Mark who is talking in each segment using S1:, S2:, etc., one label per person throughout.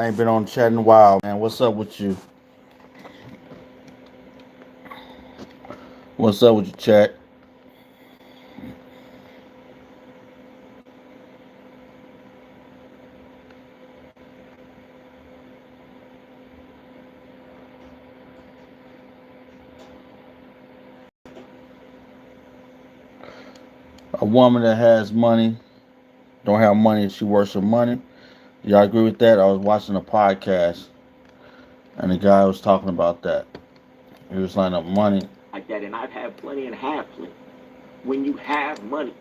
S1: I ain't been on chat in a while, man. What's up with you? What's up with you, chat? A woman that has money don't have money. She works for money. Y'all agree with that? I was watching a podcast, and the guy was talking about that. He was lining up money.
S2: Like that, and I've had plenty and have plenty. When you have money,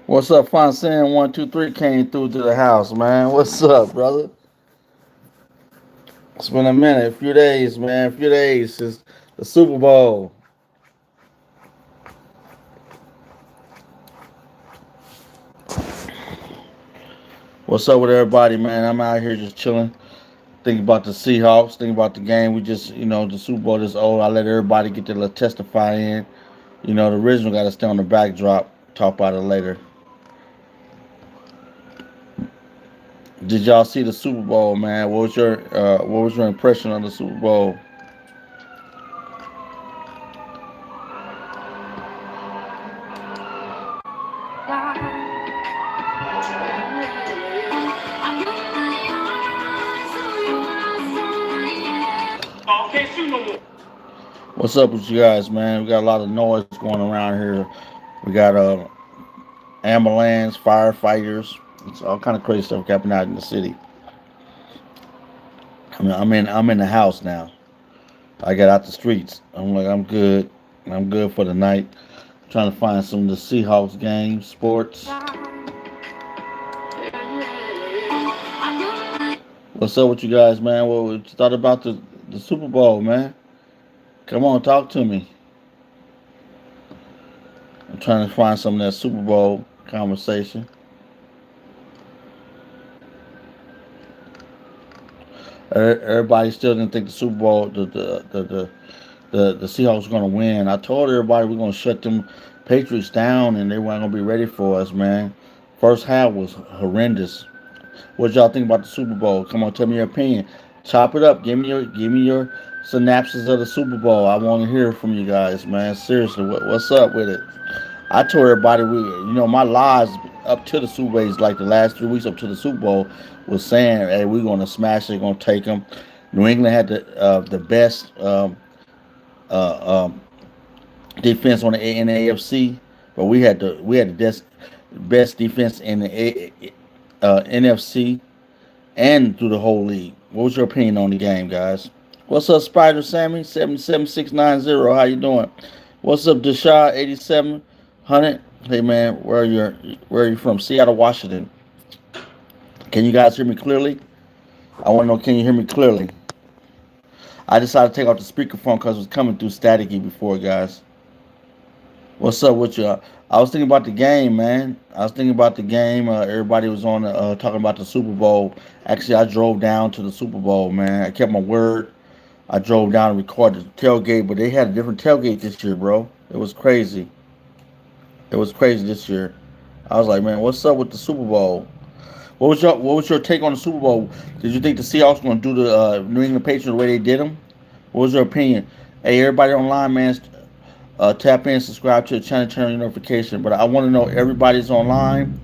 S1: What's up, Fonsen? 123 came through to the house, man. What's up, brother? It's been a minute, a few days, man. A few days since the Super Bowl. What's up with everybody, man? I'm out here just chilling. Thinking about the Seahawks, thinking about the game. We just, the Super Bowl is old. I let everybody get their little testify in. The original got to stay on the backdrop. Talk about it later. Did y'all see the Super Bowl, man? What was your impression of the Super Bowl?
S2: can't shoot no more.
S1: What's up with you guys, man? We got a lot of noise going around here. We got ambulance, firefighters. It's all kind of crazy stuff happening out in the city. I'm in the house now. I got out the streets. I'm like I'm good. I'm good for the night. Trying to find some of the Seahawks games, sports. What's up with you guys, man? What you thought about the Super Bowl, man? Come on, talk to me. I'm trying to find some of that Super Bowl conversation. Everybody still didn't think the Super Bowl, the Seahawks were going to win. I told everybody we're going to shut them Patriots down, and they weren't going to be ready for us, man. First half was horrendous. What y'all think about the Super Bowl? Come on, tell me your opinion. Chop it up. Give me your synopsis of the Super Bowl. I want to hear from you guys, man. Seriously, what's up with it? I told everybody my lives up to the Super Bowl, like the last 3 weeks up to the Super Bowl, was saying, "Hey, we're gonna smash it, gonna take them." New England had the best uh, um, defense in the AFC, but we had the best defense in the NFC and through the whole league. What was your opinion on the game, guys? What's up, Spider Sammy 77690? How you doing? What's up, Deshaw 8700? Hey man, where are you from? Seattle, Washington. Can you guys hear me clearly? I want to know, can you hear me clearly? I decided to take off the speakerphone because it was coming through staticky before, guys. What's up with you? I was thinking about the game, man. I was thinking about the game. Everybody was on talking about the Super Bowl. Actually, I drove down to the Super Bowl, man. I kept my word. I drove down and recorded the tailgate, but they had a different tailgate this year, bro. It was crazy. It was crazy this year. I was like, man, what's up with the Super Bowl? What was your take on the Super Bowl? Did you think the Seahawks were going to do the New England Patriots the way they did them? What was your opinion? Hey, everybody online, man, tap in, subscribe to the channel, turn your notification. But I want to know everybody's online.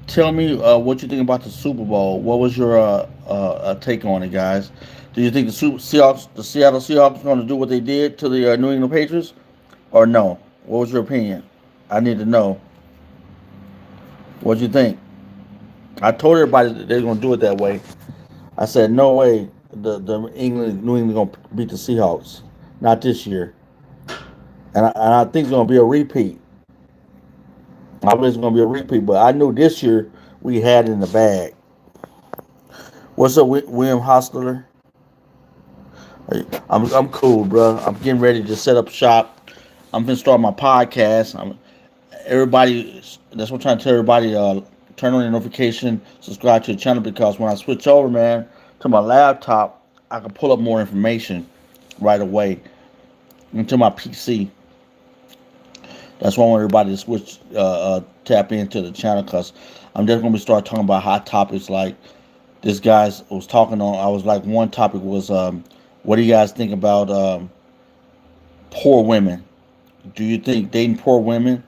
S1: Tell me what you think about the Super Bowl. What was your take on it, guys? Do you think the Seattle Seahawks, are going to do what they did to the New England Patriots, or no? What was your opinion? I need to know. What do you think? I told everybody that they're going to do it that way. I said no way. The New England going to beat the Seahawks. Not this year. And I think it's going to be a repeat. I believe it's going to be a repeat, but I knew this year we had it in the bag. What's up, William Hostler? Hey, I'm cool, bro. I'm getting ready to set up shop. I'm gonna start my podcast. Everybody. That's what I'm trying to tell everybody. Turn on your notification, subscribe to the channel, because when I switch over, man, to my laptop, I can pull up more information right away into my PC. That's why I want everybody to switch, tap into the channel because I'm just gonna be start talking about hot topics like this guy's was talking on. I was like, one topic was, what do you guys think about poor women? Do you think dating poor women,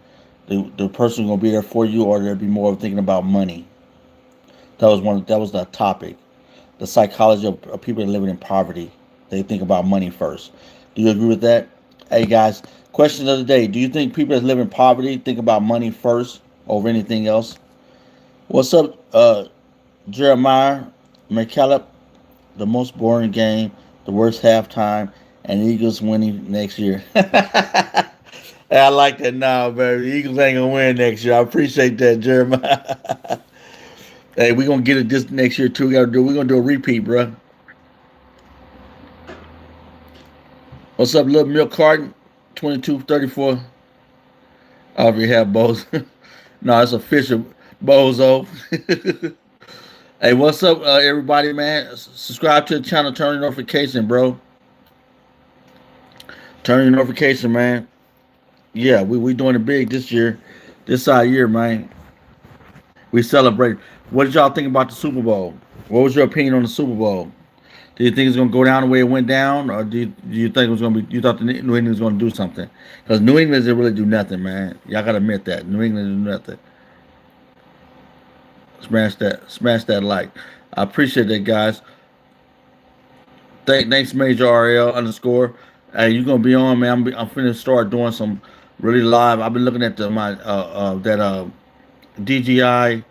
S1: the person gonna be there for you, or there be more of thinking about money? That was one. That was the topic. The psychology of people living in poverty. They think about money first. Do you agree with that? Hey guys, question of the day: do you think people that live in poverty think about money first over anything else? What's up, Jeremiah McCallum? The most boring game, the worst halftime, and Eagles winning next year. Hey, I like that now, baby. The Eagles ain't gonna win next year. I appreciate that, Jeremiah. Hey, we gonna get it this next year too. We gonna do a repeat, bro. What's up, little milk carton? 2234. I already have bozo. No, it's official, bozo. Hey, what's up, everybody, man? Subscribe to the channel, turn your notification, bro. Turn your notification, man. Yeah, we doing it big this year. This side year, man. We celebrate. What did y'all think about the Super Bowl? What was your opinion on the Super Bowl? Do you think it's gonna go down the way it went down, or do you think it was gonna be? You thought the New England was gonna do something? Because New England didn't really do nothing, man. Y'all gotta admit that New England did nothing. Smash that like. I appreciate that, guys. Thanks, Major RL underscore. Hey, you gonna be on, man? I'm finna start doing some really live. I've been looking at my that DJI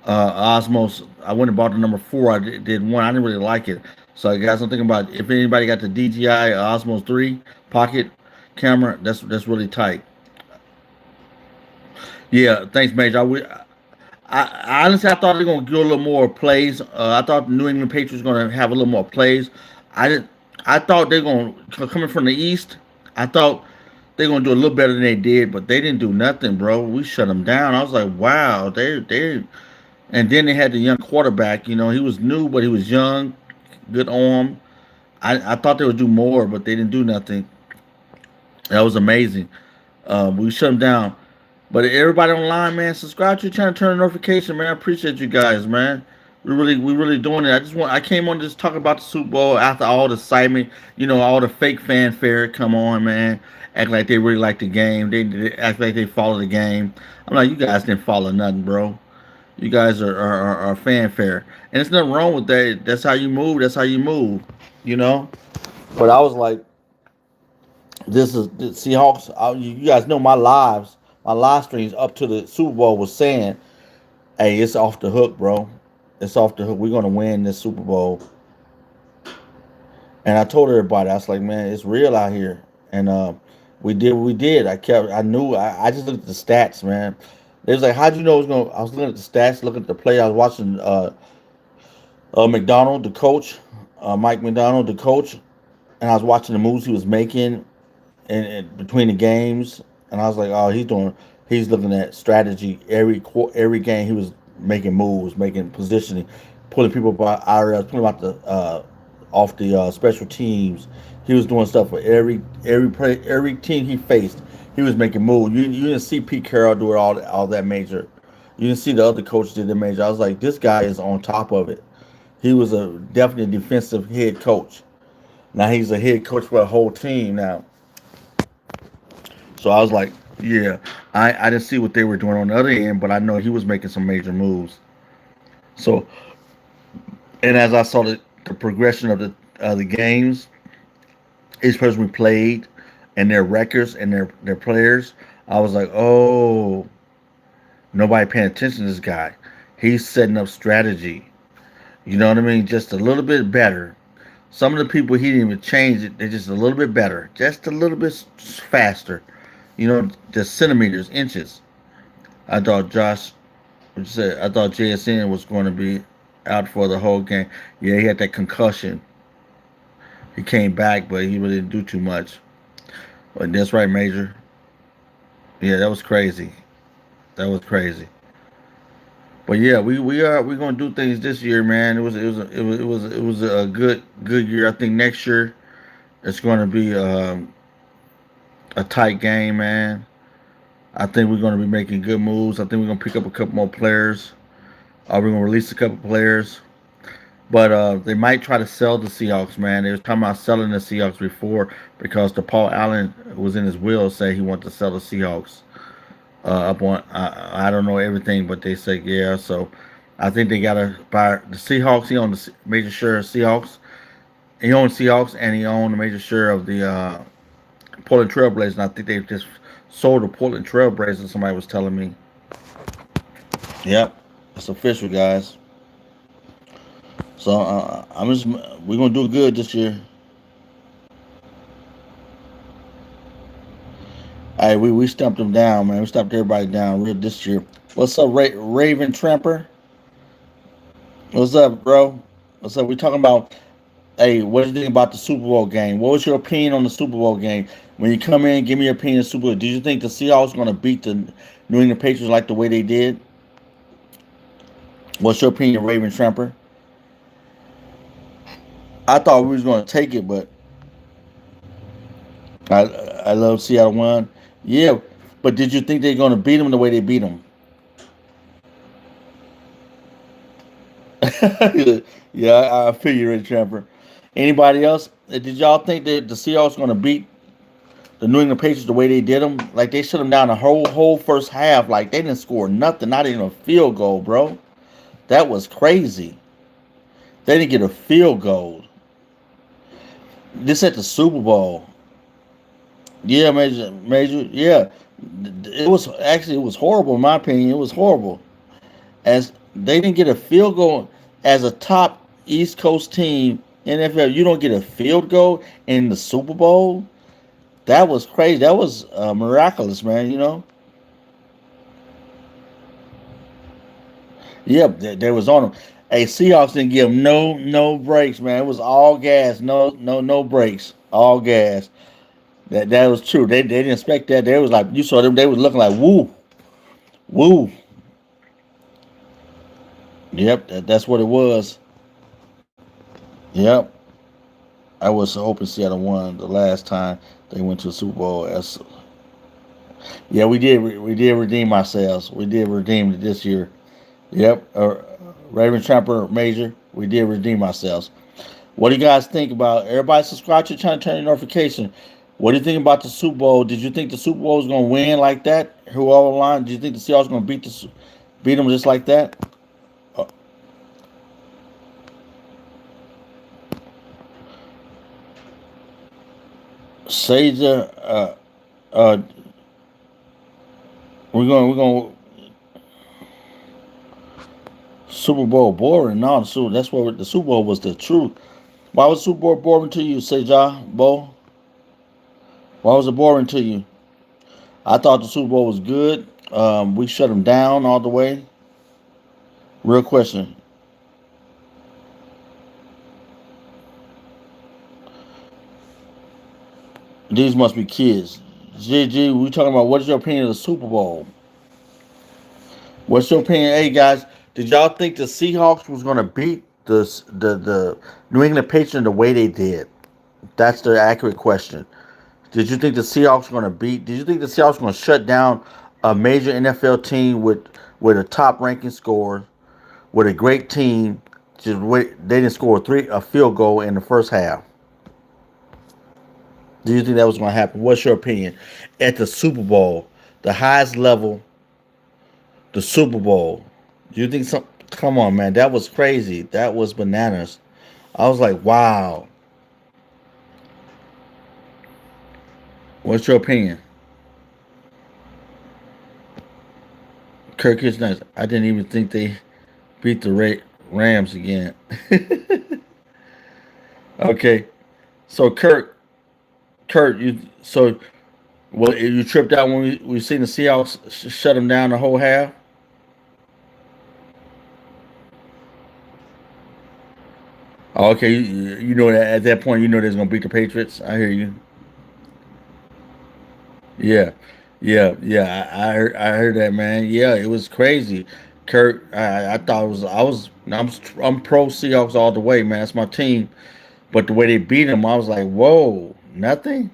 S1: Osmos. I went and bought the number four. I did one. I didn't really like it. So guys, I'm thinking about if anybody got the DJI Osmos 3 pocket camera. That's really tight. Yeah, thanks, Major. I honestly I thought they were gonna get a little more plays. I thought the New England Patriots were gonna have a little more plays. I didn't. I thought they're gonna coming from the East. I thought they're gonna do a little better than they did, but they didn't do nothing, bro. We shut them down. I was like, wow, they. And then they had the young quarterback. You know, he was new, but he was young, good arm. I thought they would do more, but they didn't do nothing. That was amazing. We shut them down. But everybody online, man, subscribe to the channel, turn the notification, man. I appreciate you guys, man. We really doing it. I came on to just talk about the Super Bowl after all the excitement, all the fake fanfare. Come on, man, act like they really like the game. They act like they follow the game. I'm like, you guys didn't follow nothing, bro. You guys are fanfare, and there's nothing wrong with that. That's how you move. That's how you move, you know. But I was like, this is the Seahawks. You guys know my live streams up to the Super Bowl was saying, "Hey, it's off the hook, bro. It's off the hook. We're gonna win this Super Bowl." And I told everybody, I was like, "Man, it's real out here." And we did what we did. I knew. I just looked at the stats, man. They was like, "How'd you know it was gonna?" I was looking at the stats, looking at the play. I was watching McDonald, the coach, Mike McDonald, the coach, and I was watching the moves he was making and between the games, and I was like, oh, he's looking at strategy every game. He was making moves, making positioning, pulling people by IRS, pulling them out the off the special teams. He was doing stuff for every team he faced. He was making moves. You didn't see Pete Carroll do it all that major. You didn't see the other coaches did the major. I was like, this guy is on top of it. He was a definitely defensive head coach. Now he's a head coach for a whole team now. So I was like, yeah, I didn't see what they were doing on the other end, but I know he was making some major moves. So, and as I saw the progression of the games, each person we played, and their records and their players, I was like, oh, nobody paying attention to this guy. He's setting up strategy. You know what I mean? Just a little bit better. Some of the people he didn't even change it. They're just a little bit better, just a little bit faster. Just centimeters, inches. I thought I thought JSN was going to be out for the whole game. Yeah, he had that concussion. He came back, but he really didn't do too much. But that's right, Major. Yeah, that was crazy. That was crazy. But yeah, we're gonna do things this year, man. It was a good year. I think next year it's going to be a tight game, man. I think we're going to be making good moves. I think we're going to pick up a couple more players. We're going to release a couple players. But they might try to sell the Seahawks, man. They was talking about selling the Seahawks before because the Paul Allen was in his will say he wanted to sell the Seahawks. Up on I don't know everything, but they say yeah. So I think they gotta buy the Seahawks. He owned the major share of Seahawks. He owned Seahawks and he owned the major share of the Portland Trailblazers. And I think they just sold the Portland Trailblazers. Somebody was telling me. Yep, it's official, guys. So I'm just we're gonna do good this year. Hey, we stumped them down, man. We stumped everybody down real this year. What's up, Raven Tramper? What's up, bro? What's up? We talking about. Hey, what do you think about the Super Bowl game? What was your opinion on the Super Bowl game? When you come in, give me your opinion on the Super Bowl. Did you think the Seahawks going to beat the New England Patriots like the way they did? What's your opinion, Raven Tramper? I thought we was going to take it, but I I love Seattle won. Yeah, but did you think they're going to beat them the way they beat them? Yeah, I feel you, Red Tramper. Anybody else? Did y'all think that the Seahawks going to beat the New England Patriots the way they did them? Like they shut them down the whole first half. Like they didn't score nothing, not even a field goal, bro. That was crazy. They didn't get a field goal. This at the Super Bowl. Yeah, major. Yeah, it was horrible in my opinion. It was horrible as they didn't get a field goal as a top East Coast team. NFL, you don't get a field goal in the Super Bowl. That was crazy. That was miraculous, man. You know. Yep, they was on them. Hey, Seahawks didn't give them no breaks, man. It was all gas, no breaks, all gas. That was true. They didn't expect that. They was like you saw them. They was looking like woo. Yep, that's what it was. Yep, I was hoping Seattle won the last time they went to the Super Bowl. Yeah, we did redeem ourselves. We did redeem it this year. Yep, Raven Trapper Major. We did redeem ourselves. What do you guys think about everybody subscribe to the channel, turn your notification? What do you think about the Super Bowl? Did you think the Super Bowl was going to win like that? Who all the line? Did you think the Seahawks going to beat them just like that? Uh, Sage, uh, we're going Super Bowl boring. No, that's what the Super Bowl was the truth. Why was Super Bowl boring to you, Sage Bo? Why was it boring to you? I thought the Super Bowl was good. We shut them down all the way. Real question. These must be kids. GG, we talking about what is your opinion of the Super Bowl? What's your opinion? Hey guys, did y'all think the Seahawks was gonna beat the New England Patriots the way they did? That's the accurate question. Did you think the Seahawks were gonna beat? Did you think the Seahawks were gonna shut down a major NFL team with a top ranking score, with a great team? Just wait, they didn't score a field goal in the first half. Do you think that was going to happen? What's your opinion? At the Super Bowl, the highest level, the Super Bowl. Do you think some? Come on, man, that was crazy. That was bananas. I was like, wow. What's your opinion? Kirk is nice. I didn't even think they beat the Rams again. Okay, so Kurt, you so well you tripped out when we seen the Seahawks shut them down the whole half. Oh, okay, you know that at that point you know they're gonna beat the Patriots. I hear you. Yeah, I heard that, man. Yeah, it was crazy. Kurt, I thought it was I'm pro Seahawks all the way, man. That's my team. But the way they beat them, I was like, whoa, nothing.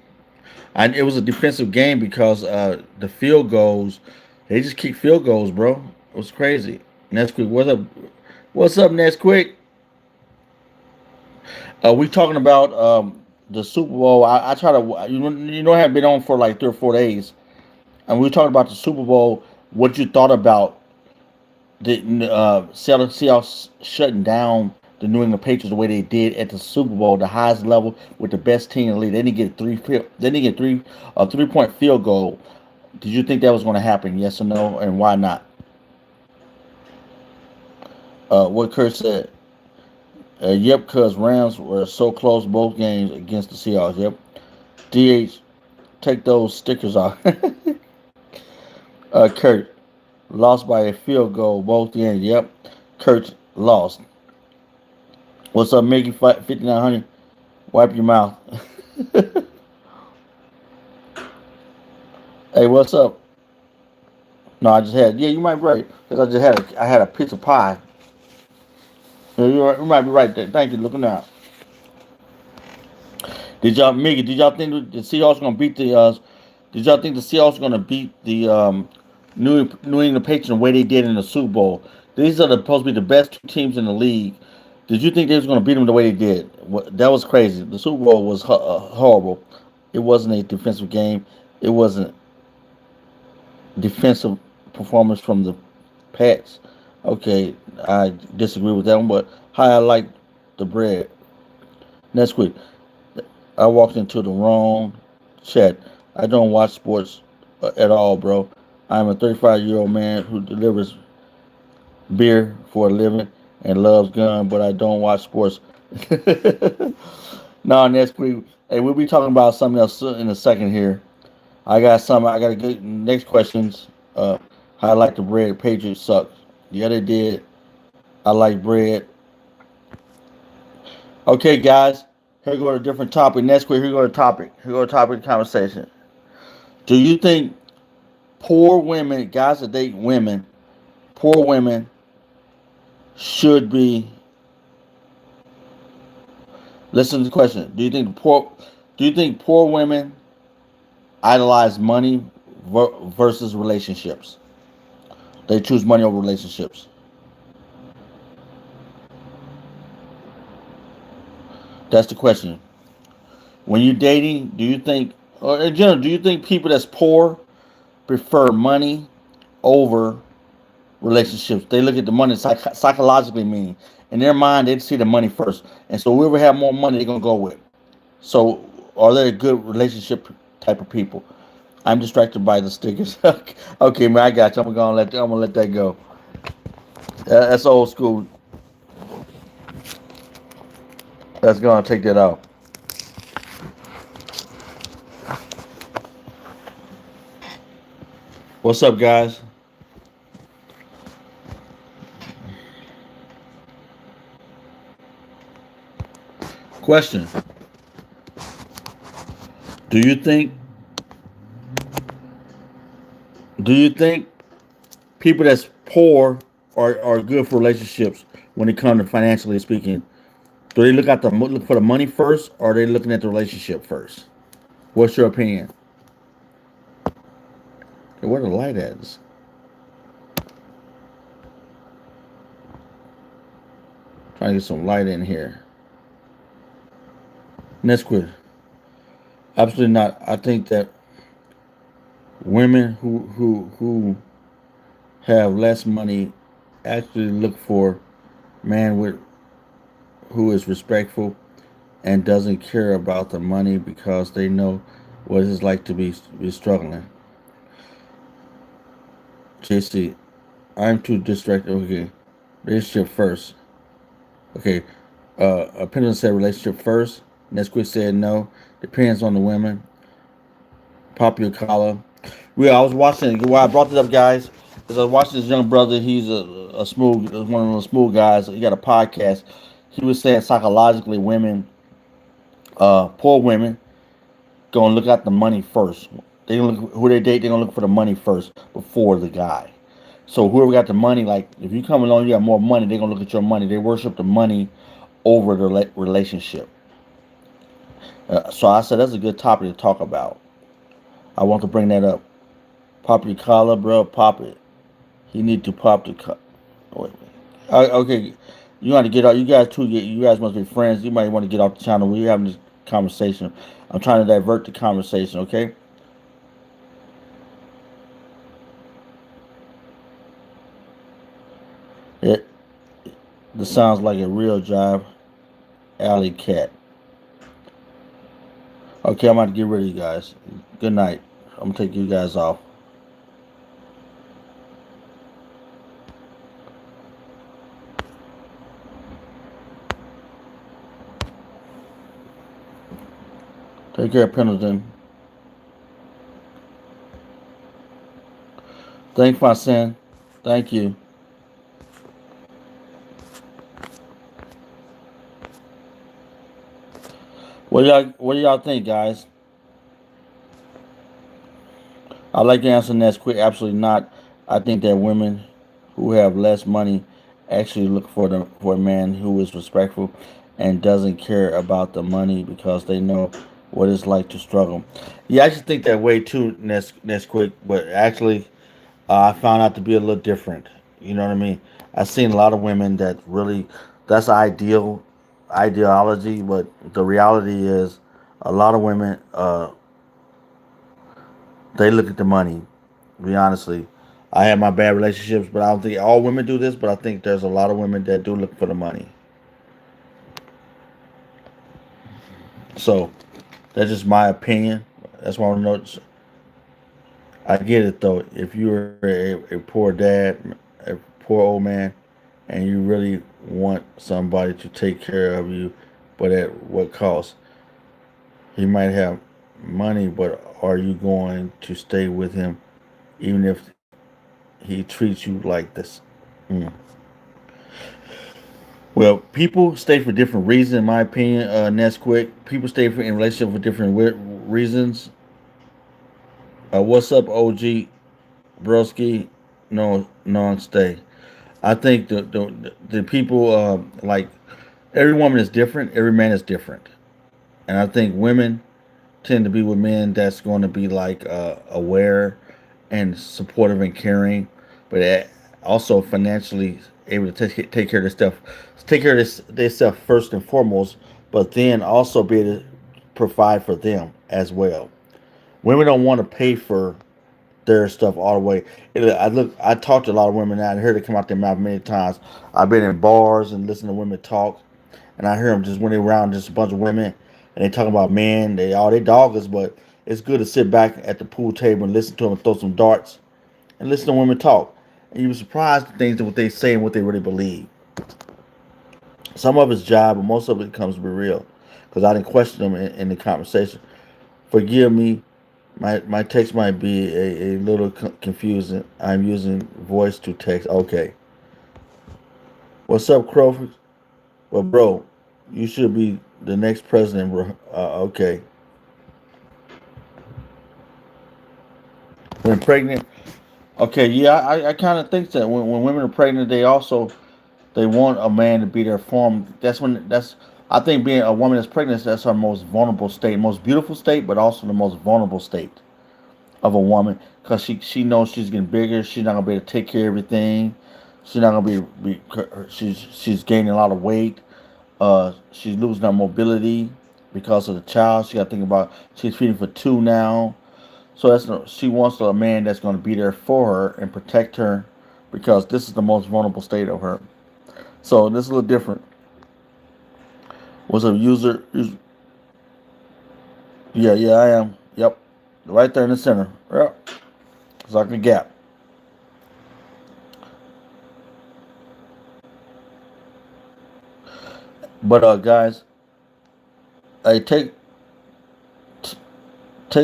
S1: And it was a defensive game because the field goals, they just kick field goals, bro. It was crazy. Nesquik, what's up? What's up, Nesquik? We talking about the Super Bowl. I try to I haven't been on for like 3 or 4 days, and we were talking about the Super Bowl. What you thought about the Seattle shutting down the New England Patriots the way they did at the Super Bowl, the highest level with the best team in the league. They didn't get three. They didn't get three a 3 point field goal. Did you think that was going to happen? Yes or no, and why not? What Kurt said. Yep, cause Rams were so close both games against the Seahawks. Yep. DH, take those stickers off. Kurt lost by a field goal both games. Yep. Kurt lost. What's up, Mickey? 5900. Wipe your mouth. Hey, what's up? No, I just had. Yeah, you might be right because I had a piece of pie. Yeah, you might be right there. Thank you. Looking out. Did y'all, Mickey? Did y'all think the Seahawks gonna beat the? Did y'all think the Seahawks gonna beat the New England Patriots the way they did in the Super Bowl? These are supposed to be the best two teams in the league. Did you think they was gonna beat them the way they did? That was crazy. The Super Bowl was horrible. It wasn't a defensive game. It wasn't defensive performance from the Pats. Okay, I disagree with that one, but how I like the bread. Next week, I walked into the wrong chat. I don't watch sports at all, bro. I'm a 35-year-old man who delivers beer for a living and loves gun, but I don't watch sports. No, next week, hey, we'll be talking about something else in a second here. I got some. I got to get next questions. How I like the bread. Patriots suck. Yeah, they did. I like bread. Okay, guys. Here we go to a different topic. Next week, here we go to topic. Here we go to topic of conversation. Do you think poor women, guys that date women, poor women should be? Listen to the question. Do you think poor women idolize money versus relationships? They choose money over relationships. That's the question. When you're dating, do you think, or in general, do you think people that's poor prefer money over relationships? They look at the money psychologically, meaning in their mind they see the money first, and so whoever have more money they're gonna go with. So, are they a good relationship type of people? I'm distracted by the stickers. Okay, man, I got you. I'm gonna let that go. That's old school. That's gonna take that out. What's up, guys? Question: Do you think? Do you think people that's poor are good for relationships when it comes to financially speaking? Do they look for the money first, or are they looking at the relationship first? What's your opinion? Hey, where the light at? Trying to get some light in here. Next question. Absolutely not. I think that women who have less money actually look for man with who is respectful and doesn't care about the money because they know what it's like to be struggling. JC, I'm too distracted. Okay, relationship first. Okay, Pendleton said relationship first. Nesquik said no. Depends on the women. Popular collar. I was watching. Why I brought it up, guys, because I was watching this young brother. He's a smooth, one of those smooth guys. He got a podcast. He was saying psychologically, women, poor women, gonna look at the money first. They gonna look who they date. They gonna look for the money first before the guy. So whoever got the money, like if you come along, you got more money. They gonna look at your money. They worship the money over the relationship. So I said that's a good topic to talk about. I want to bring that up. Pop your collar, bro. Pop it. He need to pop the collar. Wait, wait. Okay, you got to get out. You guys too. You guys must be friends. You might want to get off the channel. We're having this conversation. I'm trying to divert the conversation. Okay. It. This sounds like a real job, alley cat. Okay, I'm about to get rid of you guys. Good night. I'm gonna take you guys off. Take care, Pendleton. Thank my son. Thank you. What do y'all think, guys? I like to answer next quick. Absolutely not. I think that women who have less money actually look for a man who is respectful and doesn't care about the money because they know what it's like to struggle. Yeah, I just think that way too. Next quick, but actually, I found out to be a little different. You know what I mean? I've seen a lot of women that really that's ideology, but the reality is a lot of women they look at the money. To be honestly, I have my bad relationships, but I don't think all women do this. But I think there's a lot of women that do look for the money. So that's just my opinion. That's why I want to know. I get it though. If you're a poor dad, a poor old man, and you really want somebody to take care of you, but at what cost? He might have money, but are you going to stay with him even if he treats you like this? Mm. Well, people stay for different reasons, in my opinion. Next quick, people stay in relationship for different reasons. What's up, OG Broski? No, non stay. I think the people like every woman is different. Every man is different, and I think women tend to be with men that's going to be like aware and supportive and caring, but also financially able to take care of this stuff, take care of this stuff first and foremost, but then also be able to provide for them as well. Women don't want to pay for their stuff all the way. I talked to a lot of women now and heard it come out their mouth many times. I've been in bars and listened to women talk, and I hear them just when they're around just a bunch of women and they talking about men. They all they doggers, but it's good to sit back at the pool table and listen to them and throw some darts and listen to women talk. And you were surprised at things that what they say and what they really believe. Some of it's job, but most of it comes to be real. Because I didn't question them in the conversation. Forgive me, my text might be a little confusing. I'm using voice to text. Okay. What's up, Crawford? Well, bro, you should be the next president, bro. Okay. When pregnant, okay, yeah, I kind of think that when women are pregnant, they want a man to be there for them. That's I think being a woman that's pregnant, that's her most vulnerable state, most beautiful state, but also the most vulnerable state of a woman because she knows she's getting bigger. She's not gonna be able to take care of everything. She's not gonna she's gaining a lot of weight. She's losing her mobility because of the child. She got to think about she's feeding for two now. So she wants a man that's going to be there for her and protect her because this is the most vulnerable state of her. So this is a little different. Was a user? Yeah, yeah, I am. Yep, right there in the center. Yep, it's like a gap. But guys, hey, take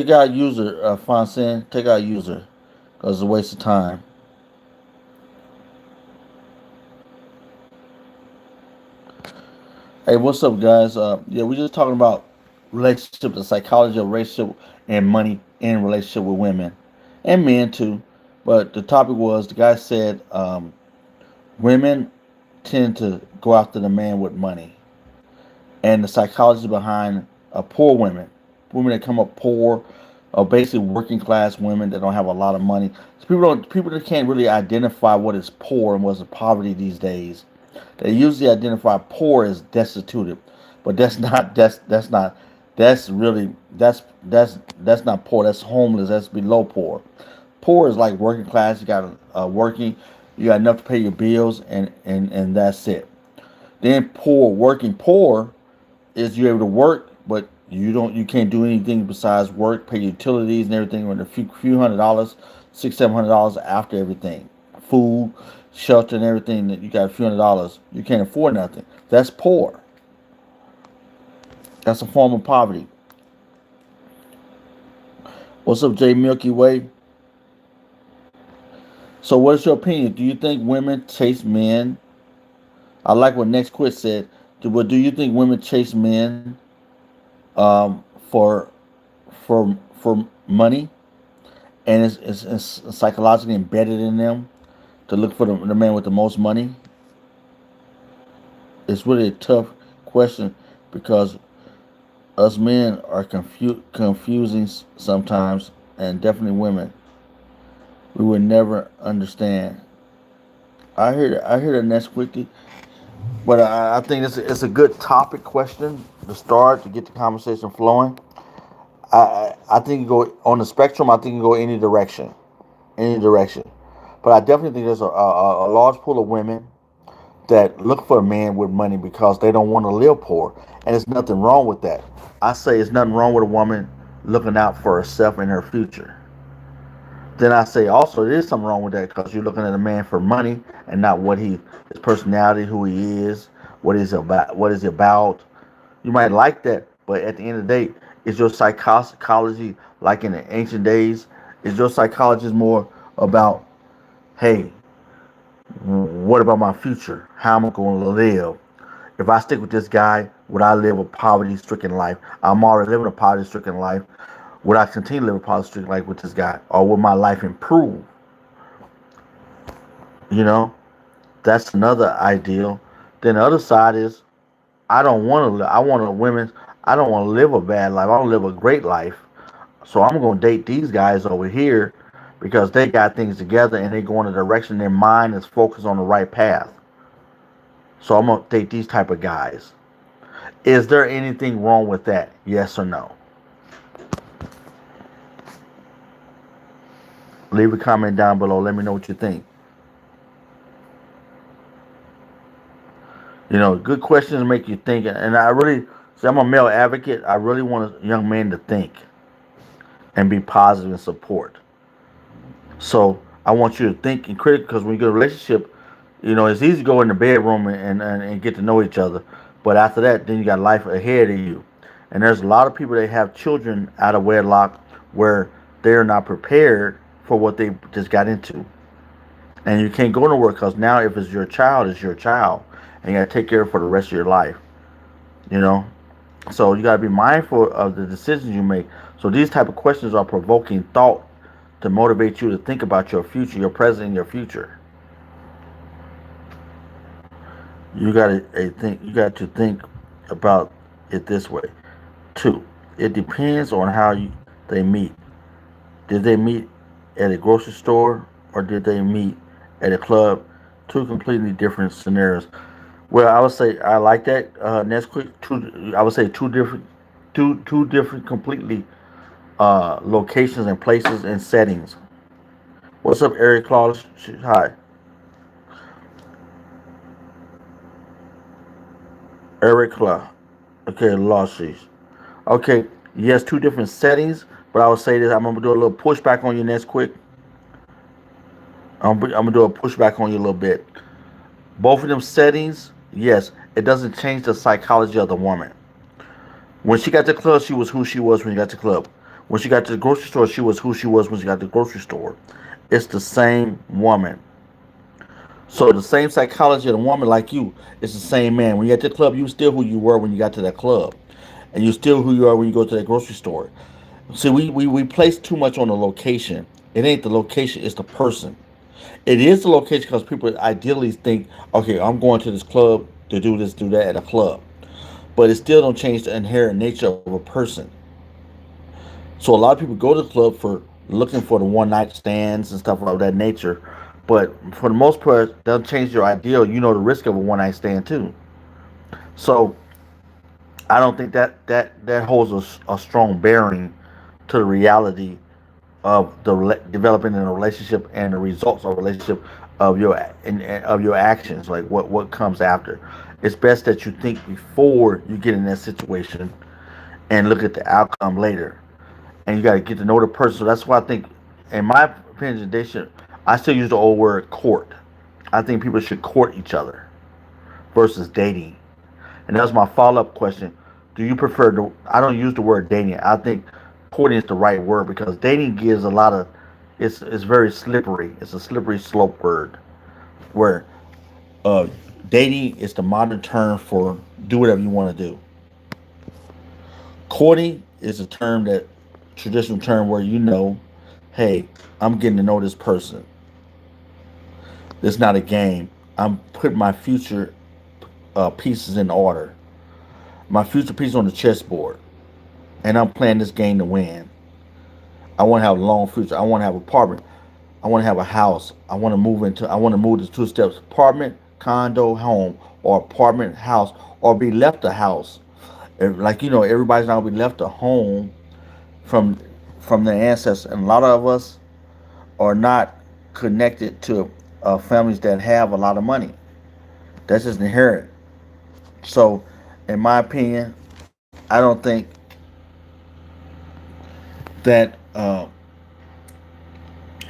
S1: out user, Fonsen. Take out user, cause it's a waste of time. Hey, what's up, guys? Yeah, we're just talking about relationship, the psychology of relationship, and money in relationship with women and men too. But the topic was the guy said women tend to go after the man with money, and the psychology behind poor women, women that come up poor, or basically working class women that don't have a lot of money. So people that can't really identify what is poor and what's poverty these days. They usually identify poor as destitute, but that's really that's not poor. That's homeless. That's below poor. Poor is like working class. You got working, you got enough to pay your bills, and that's it. Then working poor is you're able to work, but you can't do anything besides work, pay utilities and everything with a few $100, $600-700 after everything, food, shelter and everything. That you got a few $100, you can't afford nothing. That's poor. That's a form of poverty. What's up, Jay Milky Way? So, what's your opinion? Do you think women chase men? I like what Next Quit said. Do you think women chase men um, for for money, and it's psychologically embedded in them to look for the man with the most money? It's really a tough question because us men are confusing sometimes, and definitely women. We would never understand. I hear the next quickly, but I think it's a good topic question to start to get the conversation flowing. I think you go on the spectrum. I think you go any direction. But I definitely think there's a large pool of women that look for a man with money because they don't want to live poor, and there's nothing wrong with that. I say there's nothing wrong with a woman looking out for herself and her future. Then I say also there is something wrong with that because you're looking at a man for money and not his personality, who he is, what is he about. You might like that, but at the end of the day, is your psychology like in the ancient days? Is your psychology more about, hey, what about my future? How am I going to live? If I stick with this guy, would I live a poverty-stricken life? I'm already living a poverty-stricken life. Would I continue to live a poverty-stricken life with this guy, or would my life improve? You know, that's another ideal. Then the other side is I don't want to. I want a women. I don't want to live a bad life. I want to live a great life. So I'm gonna date these guys over here because they got things together and they go in a direction. Their mind is focused on the right path. So I'm gonna date these type of guys. Is there anything wrong with that? Yes or no? Leave a comment down below. Let me know what you think. You know, good questions make you think. And I really, see, I'm a male advocate. I really want a young man to think and be positive and support. So I want you to think and critic because when you get a relationship, you know, it's easy to go in the bedroom and get to know each other. But after that, then you got life ahead of you. And there's a lot of people that have children out of wedlock where they're not prepared for what they just got into. And you can't go nowhere because now if it's your child, it's your child. And you got to take care of it for the rest of your life. You know? So you got to be mindful of the decisions you make. So these type of questions are provoking thought to motivate you to think about your future, your present, and your future. You got to think. You got to think about it this way. Two, it depends on they meet. Did they meet at a grocery store or did they meet at a club? Two completely different scenarios. Well, I would say I like that. Next quick, I would say two different completely locations and places and settings. What's up, Eric Claus? Hi, Eric Claus. Okay, Losses. Okay, yes, two different settings, but I would say this. I'm gonna do a little pushback on you next quick. I'm gonna do a pushback on you a little bit. Both of them settings, yes, it doesn't change the psychology of the woman. When she got to the club, she was who she was when she got to the club. When she got to the grocery store, she was who she was when she got to the grocery store. It's the same woman. So the same psychology of the woman like you, it's the same man. When you get to the club, you still who you were when you got to that club. And you still who you are when you go to that grocery store. See, we place too much on the location. It ain't the location, it's the person. It is the location because people ideally think, okay, I'm going to this club to do this, do that at a club. But it still don't change the inherent nature of a person. So a lot of people go to the club for looking for the one night stands and stuff of that nature. But for the most part, they'll change your ideal. You know the risk of a one night stand too. So I don't think that holds a strong bearing to the reality of developing in a relationship and the results of a relationship of your actions, like what comes after. It's best that you think before you get in that situation and look at the outcome later. And you got to get to know the person. So that's why I think, in my opinion, they should. I still use the old word court. I think people should court each other versus dating. And that was my follow up question. Do you prefer the? I don't use the word dating. I think courting is the right word because dating gives a lot of. It's very slippery. It's a slippery slope word where uh, dating is the modern term for do whatever you want to do. Courting is a term that traditional term where you know, hey, I'm getting to know this person. It's not a game. I'm putting my future pieces in order. My future pieces on the chessboard, and I'm playing this game to win. I want to have a long future. I want to have an apartment. I want to have a house. I want to move into. I want to move to two steps: apartment, condo, home, or apartment, house, or be left a house. Like everybody's not gonna be left a home from their ancestors, and a lot of us are not connected to families that have a lot of money. That's just inherent. So, in my opinion, I don't think that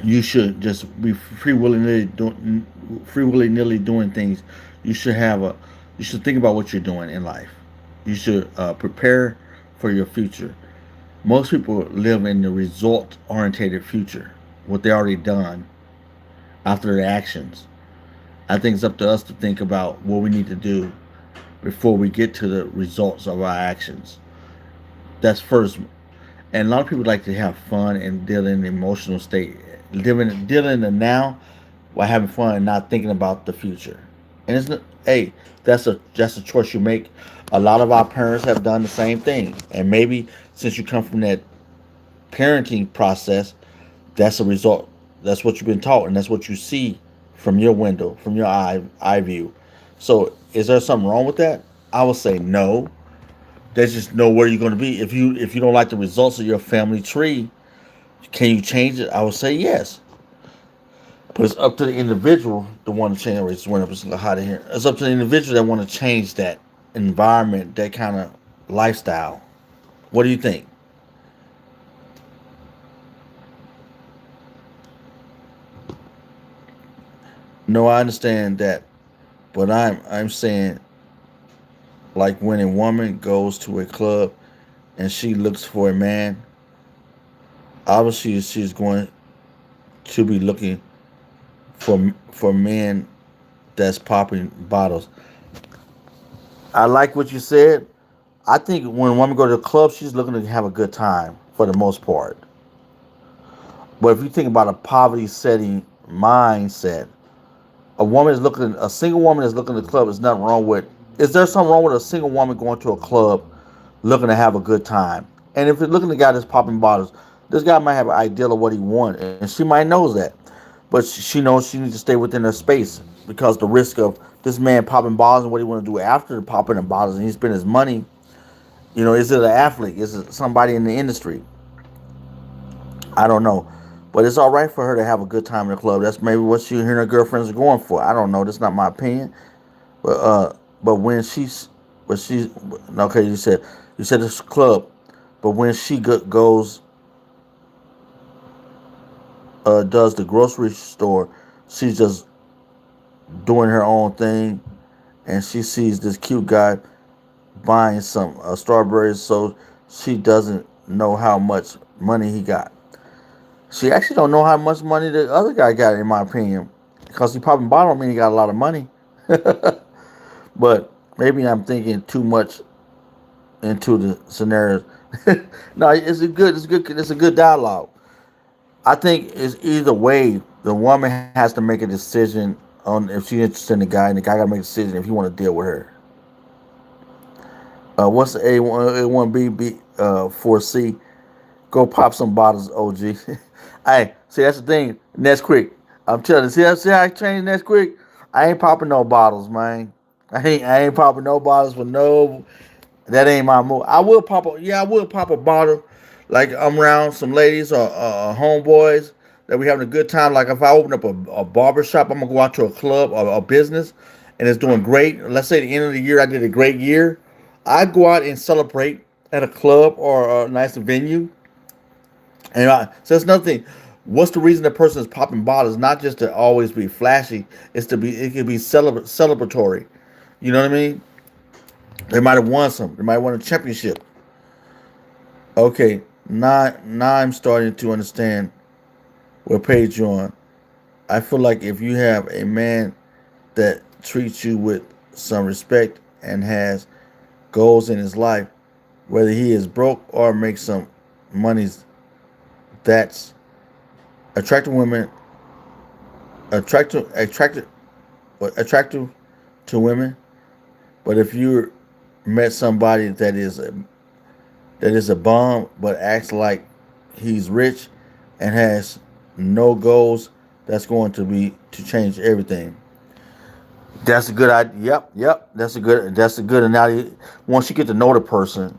S1: you should just be free willy nilly doing things. You should have a you should think about what you're doing in life. You should prepare for your future. Most people live in the result orientated future, what they already done after their actions. I think it's up to us to think about what we need to do before we get to the results of our actions. That's first. And a lot of people like to have fun and deal in the emotional state, dealing in the now while having fun and not thinking about the future. And it's not, hey, that's a choice you make. A lot of our parents have done the same thing, and maybe since you come from that parenting process, that's a result. That's what you've been taught, and that's what you see from your window, from your eye view. So, is there something wrong with that? I would say no. There's just know where you're going to be. If you don't like the results of your family tree, can you change it? I would say yes. But it's up to the individual to want to change. It's went up. It's hot in here. It's up to the individual that want to change that environment, that kind of lifestyle. What do you think? No, I understand that, but I'm saying like when a woman goes to a club and she looks for a man, obviously she's going to be looking for men that's popping bottles. I like what you said. I think when a woman go to the club, she's looking to have a good time for the most part. But if you think about a poverty setting mindset, a single woman is looking at the club. There's nothing wrong with. Is there something wrong with a single woman going to a club looking to have a good time? And if you're looking at a guy that's popping bottles, this guy might have an ideal of what he wants, and she might knows that, but she knows she needs to stay within her space because the risk of this man popping bottles and what he want to do after the popping the bottles and he spend his money. Is it an athlete? Is it somebody in the industry? I don't know. But it's all right for her to have a good time in the club. That's maybe what she and her girlfriends are going for. I don't know. That's not my opinion. But when she's okay, you said this club, but when she goes does the grocery store, she's just doing her own thing, and she sees this cute guy buying some strawberries, so she doesn't know how much money he got. She actually don't know how much money the other guy got, in my opinion, because he probably bought him and he got a lot of money. But maybe I'm thinking too much into the scenarios. No, it's a good dialogue. I think it's either way. The woman has to make a decision on if she's interested in the guy, and the guy got to make a decision if he want to deal with her. What's the A1B 4C? Go pop some bottles, OG. Hey, see that's the thing. Next quick. I'm telling you, see how I changed next quick? I ain't popping no bottles, man. I ain't popping no bottles for no. That ain't my move. I will pop a bottle. Like I'm around some ladies or homeboys that we having a good time. Like if I open up a barber shop, I'm gonna go out to a club or a business, and it's doing great. Let's say the end of the year, I did a great year. I go out and celebrate at a club or a nice venue, and so it's nothing. What's the reason the person is popping bottles? Not just to always be flashy. It's to be. It can be celebratory. You know what I mean? They might have won some. They might have won a championship. Okay, now I'm starting to understand what page you're on. I feel like if you have a man that treats you with some respect and has goals in his life, whether he is broke or makes some money, that's attractive women, attractive, attractive to women. But if you met somebody that is a bum but acts like he's rich and has no goals, that's going to be to change everything. That's a good idea. Yep. That's a good analogy. Once you get to know the person,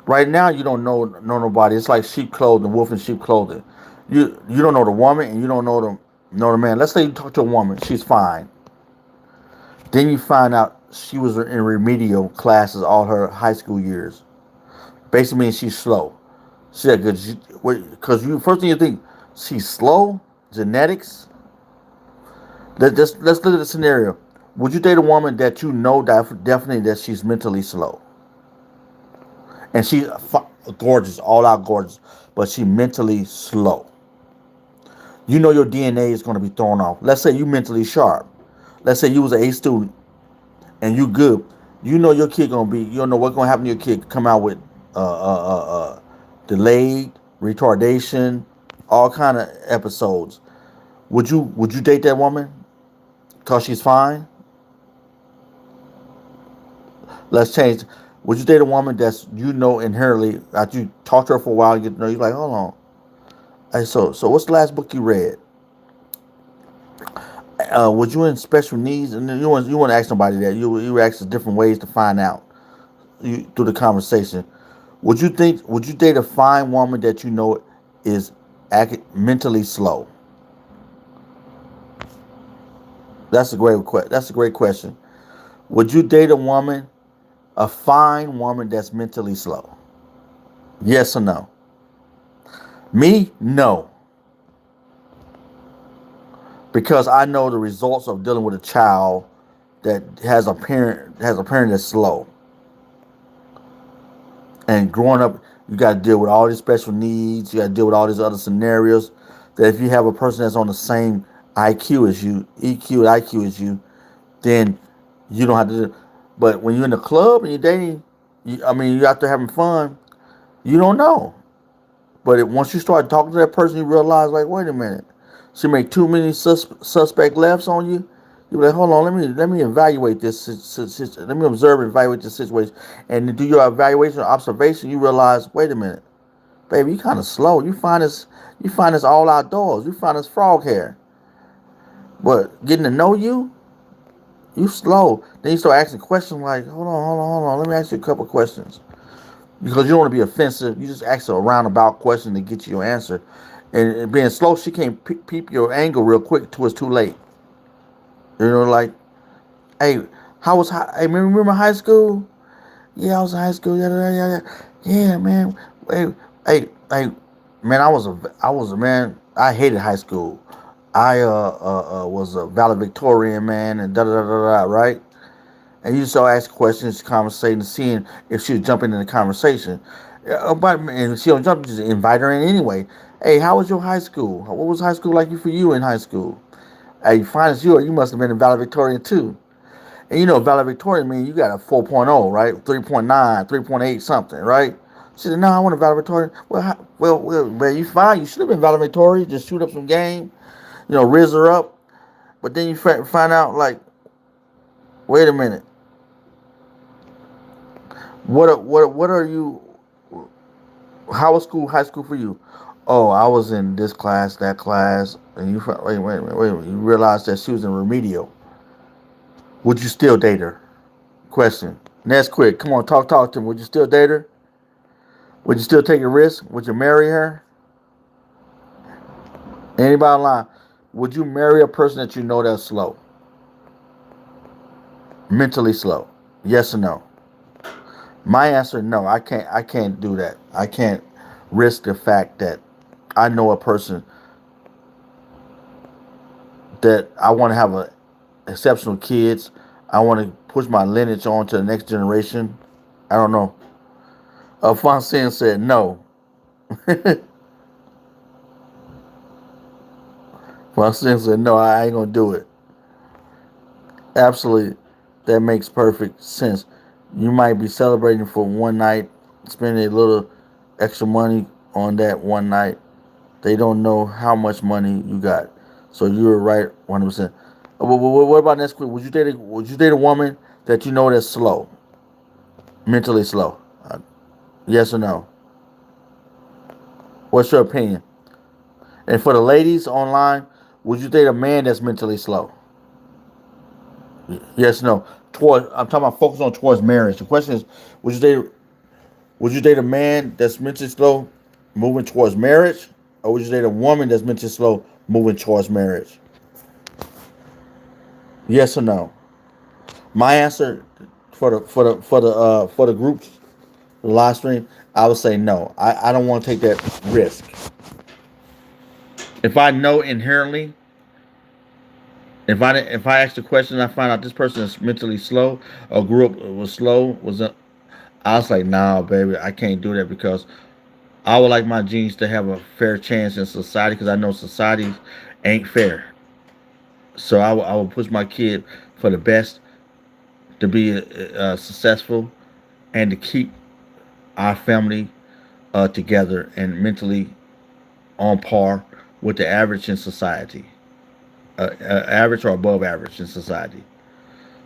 S1: right now you don't know nobody. It's like sheep clothing, wolf in sheep clothing. You don't know the woman and you don't know the man. Let's say you talk to a woman, she's fine. Then you find out she was in remedial classes all her high school years. Basically means she's slow. She said, because you first thing you think, she's slow, genetics. Let's look at the scenario. Would you date a woman that you know that definitely that she's mentally slow, and she's gorgeous, all out gorgeous, but she mentally slow? You know your DNA is going to be thrown off. Let's say you mentally sharp. Let's say you was an A student and you good. You know your kid gonna be. You don't know what's gonna happen to your kid. Come out with delayed retardation, all kind of episodes. Would you date that woman because she's fine? Let's change. Would you date a woman that's inherently after you talk to her for a while, you get to know you like, hold on. Hey, so what's the last book you read? Would you in special needs? And you want to ask somebody that you ask different ways to find out through the conversation. Would you date a fine woman that you know is mentally slow? That's a great question. Would you date a fine woman that's mentally slow? Yes or no? Me, no, because I know the results of dealing with a child that has a parent that's slow, and growing up, you got to deal with all these special needs. You got to deal with all these other scenarios. That if you have a person that's on the same IQ as you, EQ and IQ as you, then you don't have to do. But when you're in the club and you're dating, you're out there having fun. You don't know. But once you start talking to that person, you realize, like, wait a minute, she made too many suspect lefts on you. You're like, hold on, let me evaluate this. Let me observe and evaluate this situation, and to do your evaluation or observation, you realize, wait a minute, baby, you kind of slow. You find this all outdoors. You find this frog hair, but getting to know you, you slow. Then you start asking questions like, hold on. Let me ask you a couple questions. Because you don't want to be offensive. You just ask a roundabout question to get you your answer. And being slow, she can't peep your angle real quick till it's too late. Like, hey, hey, remember high school? Yeah, I was in high school. Yeah, man. Hey, man, I was a man. I hated high school. I was a valedictorian, man, and da da da da da. Right? And you just start asking questions, conversating, seeing if she's jumping in the conversation. And she don't jump, just invite her in anyway. Hey, how was your high school? What was high school like for you in high school? Hey, fine as you must have been a valedictorian too. And valedictorian means you got a 4.0, right? 3.9, 3.8 something, right? She said, no, I want a valedictorian. Well, you fine. You should have been valedictorian. Just shoot up some game, riz her up. But then you find out, like, wait a minute. What are you? How was school, high school for you? Oh, I was in this class, that class, and you wait. You realized that she was in remedial. Would you still date her? Question. Next, quick. Come on, talk to me. Would you still date her? Would you still take a risk? Would you marry her? Anybody online? Would you marry a person that you know that's slow, mentally slow? Yes or no? My answer, no. I can't. I can't do that. I can't risk the fact that I know a person that I want to have exceptional kids. I want to push my lineage on to the next generation. I don't know. Francine said no. Francine said no. I ain't gonna do it. Absolutely, that makes perfect sense. You might be celebrating for one night, spending a little extra money on that one night. They don't know how much money you got. So you were right 100%. What about next week? Would you date a woman that you know that's slow, mentally slow? Yes or no? What's your opinion? And for the ladies online, would you date a man that's mentally slow? Yes, or no. I'm talking about focus on towards marriage. The question is, would you date would you date a man that's mentally slow, moving towards marriage, or would you date a woman that's mentally slow, moving towards marriage? Yes or no? My answer for the groups, the live stream, I would say no. I don't want to take that risk. If I know inherently, if I ask the question, and I find out this person is mentally slow or grew up was slow, I was like, nah, baby, I can't do that because I would like my genes to have a fair chance in society because I know society ain't fair. So I will push my kid for the best to be successful and to keep our family together and mentally on par with the average in society, average or above average in society.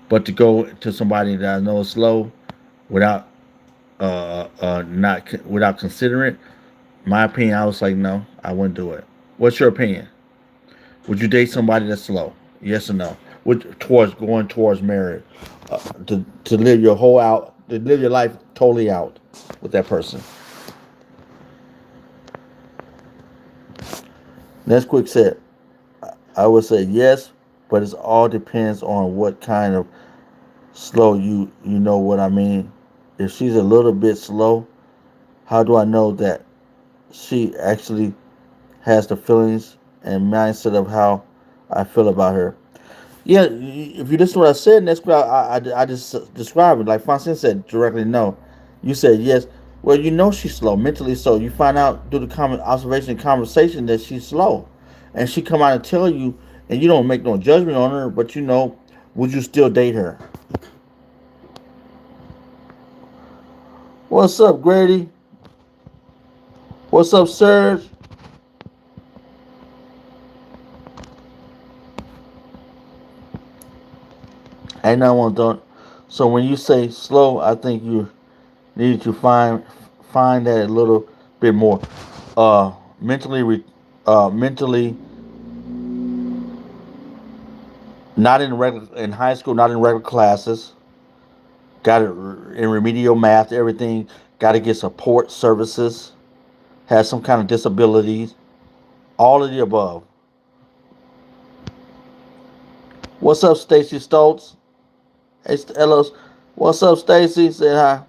S1: But to go to somebody that I know is slow without not without considering it, my opinion, I was like, no, I wouldn't do it. What's your opinion? Would you date somebody that's slow? Yes or no? Towards going towards marriage, to live your whole out, to live your life totally out with that person. Next quick set. I would say yes, but it all depends on what kind of slow you know what I mean. If she's a little bit slow, how do I know that she actually has the feelings and mindset of how I feel about her? Yeah, if you listen to what I said, that's what I just described it. Like Francine said directly, no. You said yes. Well, you know she's slow, mentally so. You find out through the common observation and conversation that she's slow. And she come out and tell you, and you don't make no judgment on her, but you know, would you still date her? What's up, Grady? What's up, Serge? Ain't no one done. So when you say slow, I think you need to find that a little bit more. Mentally, mentally not in high school, not in regular classes. Got it in remedial math, everything. Got to get support services. Has some kind of disabilities. All of the above. What's up, Stacy Stoltz? Hey, hello. What's up, Stacy? Say hi.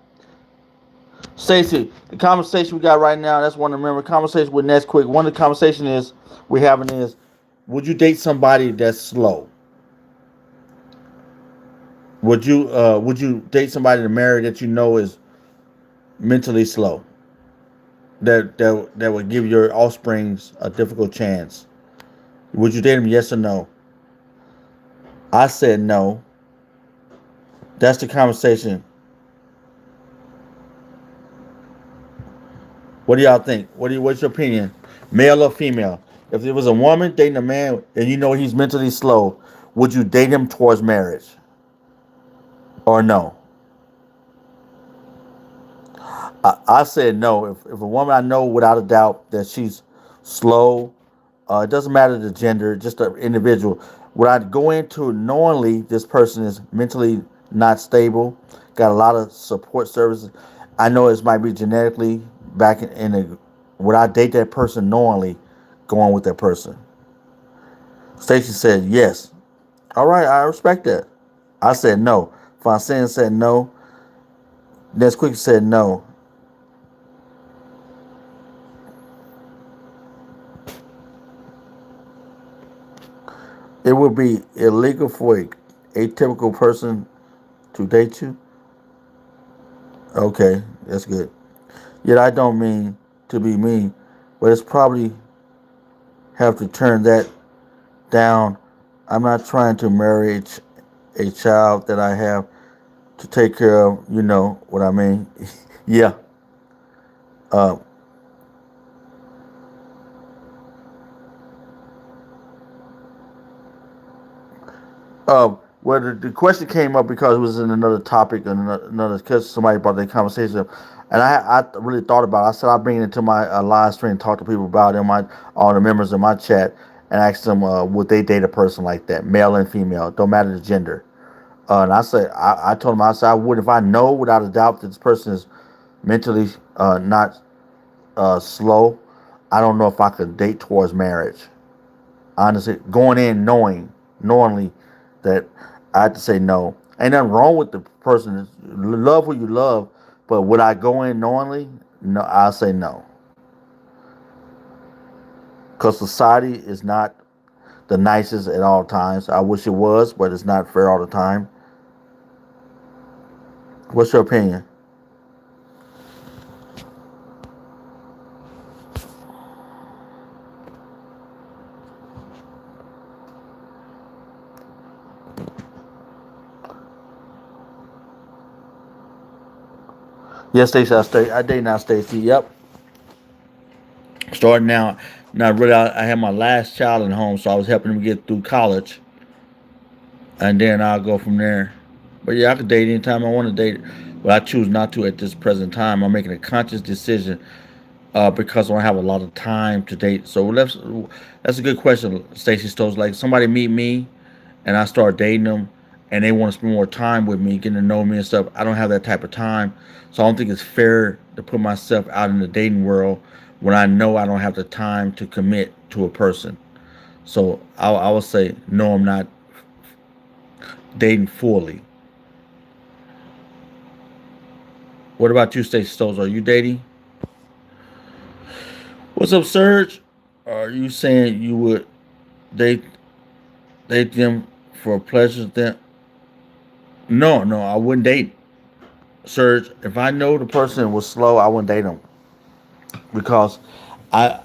S1: Stacy, the conversation we got right now, that's one to remember. Conversation with Ness Quick. One of the conversation is we having is, would you date somebody that's slow? Would you date somebody to marry that you know is mentally slow? That would give your offsprings a difficult chance. Would you date him? Yes or no? I said no. That's the conversation. What do y'all think? What's your opinion? Male or female? If it was a woman dating a man and you know he's mentally slow, would you date him towards marriage or no? I said no. If a woman I know without a doubt that she's slow, it doesn't matter the gender, just the individual. Would I go into knowingly this person is mentally not stable, got a lot of support services? I know it might be genetically back in a. Would I date that person knowingly, going with that person? Stacy said yes. All right, I respect that. I said no. Fonseca said no. Ness Quick said no. It would be illegal for a atypical person to date you. Okay, that's good. Yet I don't mean to be mean, but it's probably have to turn that down. I'm not trying to marry a child that I have to take care of. You know what I mean? Yeah. Uh, well, the question came up because it was in another topic and another because somebody brought that conversation up, and I really thought about it. I said I bring it into my live stream and talk to people about it, my all the members in my chat, and ask them would they date a person like that, male and female, don't matter the gender. And I told them I said I would if I know without a doubt that this person is mentally not slow. I don't know if I could date towards marriage. Honestly, going in knowingly that I had to say no. Ain't nothing wrong with the person. Love who you love, but would I go in knowingly? No, I say no. Because society is not the nicest at all times. I wish it was, but it's not fair all the time. What's your opinion? Yes, Stacey, I date now, Stacey. Yep. Starting now. Now, really, I had my last child at home, so I was helping him get through college, and then I'll go from there. But yeah, I could date anytime I want to date, but I choose not to at this present time. I'm making a conscious decision because I don't have a lot of time to date. So that's a good question, Stacey Stokes. Like somebody meet me, and I start dating them, and they want to spend more time with me, getting to know me and stuff. I don't have that type of time, so I don't think it's fair to put myself out in the dating world when I know I don't have the time to commit to a person. So I would say no, I'm not dating fully. What about you, Stacey Stokes? Are you dating? What's up, Serge? Are you saying you would date date them for pleasure? Then no, no, I wouldn't date Serge. If I know the person was slow, I wouldn't date them because I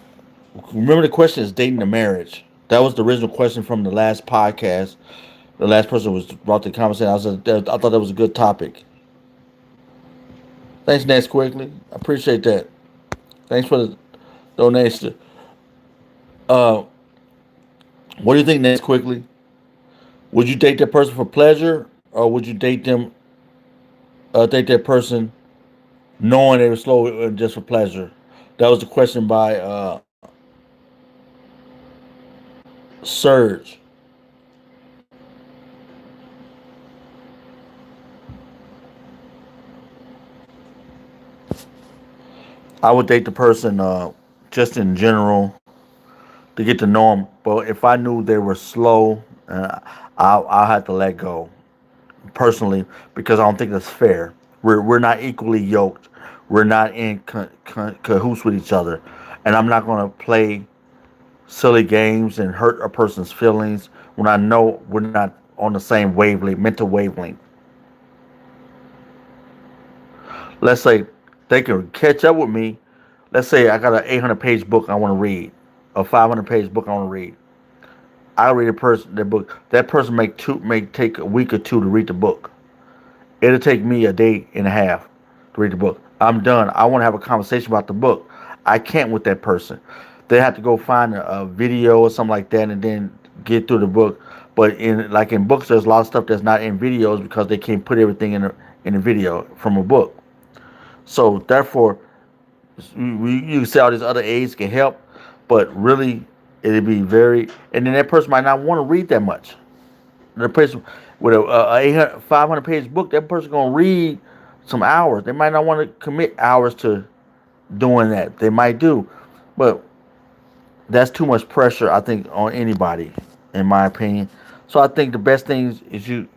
S1: remember the question is dating to marriage. That was the original question from the last podcast. The last person was brought the conversation. I thought that was a good topic. Thanks, Nance Quickly. I appreciate that. Thanks for the donation. Uh, what do you think, Nance Quickly? Would you date that person for pleasure, or would you date that person knowing they were slow just for pleasure? That was the question by Surge. I would date the person just in general to get to know them. But if I knew they were slow, I'll have to let go personally because I don't think that's fair. We're not equally yoked. We're not in cahoots with each other, and I'm not going to play silly games and hurt a person's feelings when I know we're not on the same wavelength, mental wavelength. Let's say they can catch up with me. Let's say I got an 800-page book I want to read, a 500-page book I want to read. I read a person that book. That person may take a week or two to read the book. It'll take me a day and a half to read the book. I'm done. I want to have a conversation about the book. I can't with that person. They have to go find a video or something like that and then get through the book. But in books, there's a lot of stuff that's not in videos because they can't put everything in a video from a book. So therefore, you say all these other aids can help, but really it'd be very, and then that person might not want to read that much. The person with a 800, 500 page book, that person gonna read some hours. They might not want to commit hours to doing that. They might do, but that's too much pressure, I think, on anybody, in my opinion. So I think the best thing is you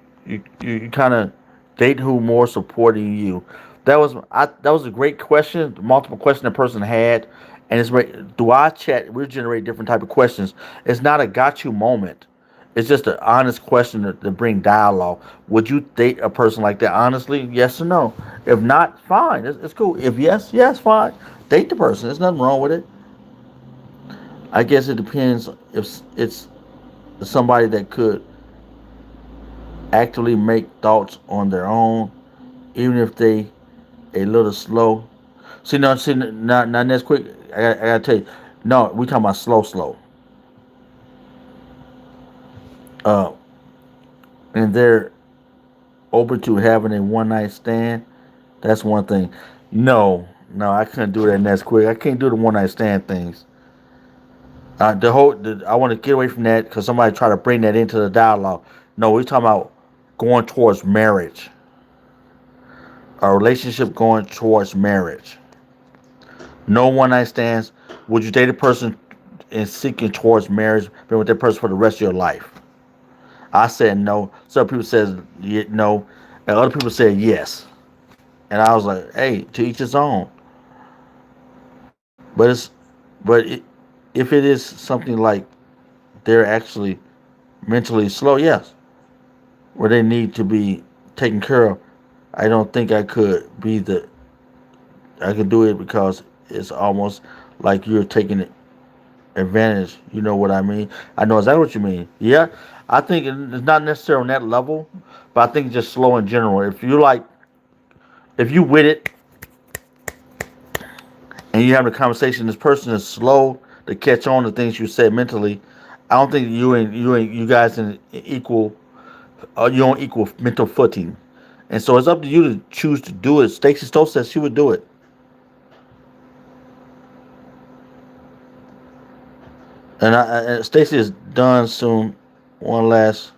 S1: kind of date who more supporting you. That was a great question, multiple question the person had, and it's right. Do I chat? We generate different type of questions. It's not a got you moment. It's just an honest question to bring dialogue. Would you date a person like that honestly? Yes or no? If not, fine. It's cool. If yes, yes, fine. Date the person. There's nothing wrong with it. I guess it depends if it's somebody that could actively make thoughts on their own, even if they a little slow. See, not that's quick. I gotta tell you, no, we talking about slow. Uh, and they're open to having a one night stand. That's one thing. No, I couldn't do that next quick. I can't do the one night stand things. I want to get away from that because somebody try to bring that into the dialogue. No, we're talking about going towards marriage, a relationship going towards marriage. No one night stands. Would you date a person and seeking towards marriage, been with that person for the rest of your life? I said no. Some people said no, and other people said yes. And I was like, hey, to each his own. But it's but it, if it is something like they're actually mentally slow, yes, where they need to be taken care of, I don't think I could be the I could do it because it's almost like you're taking advantage. You know what I mean? I know exactly what you mean. Yeah, I think it's not necessarily on that level, but I think just slow in general. If you with it and you having a conversation, this person is slow to catch on to things you said mentally. I don't think you guys in equal you're on equal mental footing, and so it's up to you to choose to do it. Stacey Stowe says she would do it, and Stacey is done soon. One last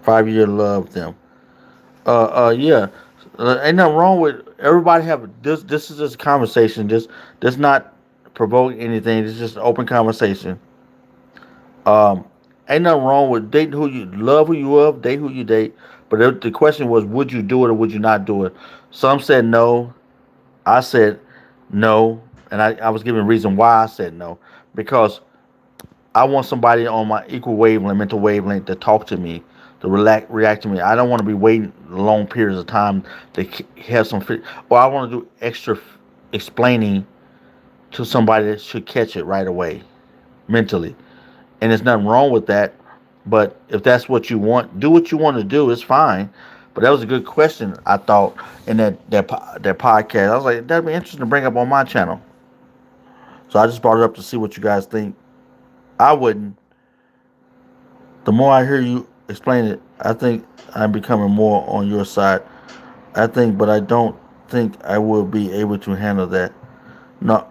S1: 5 year love with them. Yeah. Ain't nothing wrong with everybody have this. This is just a conversation. This not provoke anything. It's just an open conversation. Um, Ain't nothing wrong with dating who you love, who you love, date who you date. But the question was, would you do it or would you not do it? Some said no. I said no, and I was giving a reason why I said no because I want somebody on my equal wavelength, mental wavelength, to talk to me, to react to me. I don't want to be waiting long periods of time to have some, or I want to do extra explaining to somebody that should catch it right away, mentally. And there's nothing wrong with that. But if that's what you want, do what you want to do. It's fine. But that was a good question. I thought in that podcast. I was like, that'd be interesting to bring up on my channel. So I just brought it up to see what you guys think. I wouldn't. The more I hear you explain it, I think I'm becoming more on your side. I think, but I don't think I will be able to handle that. No,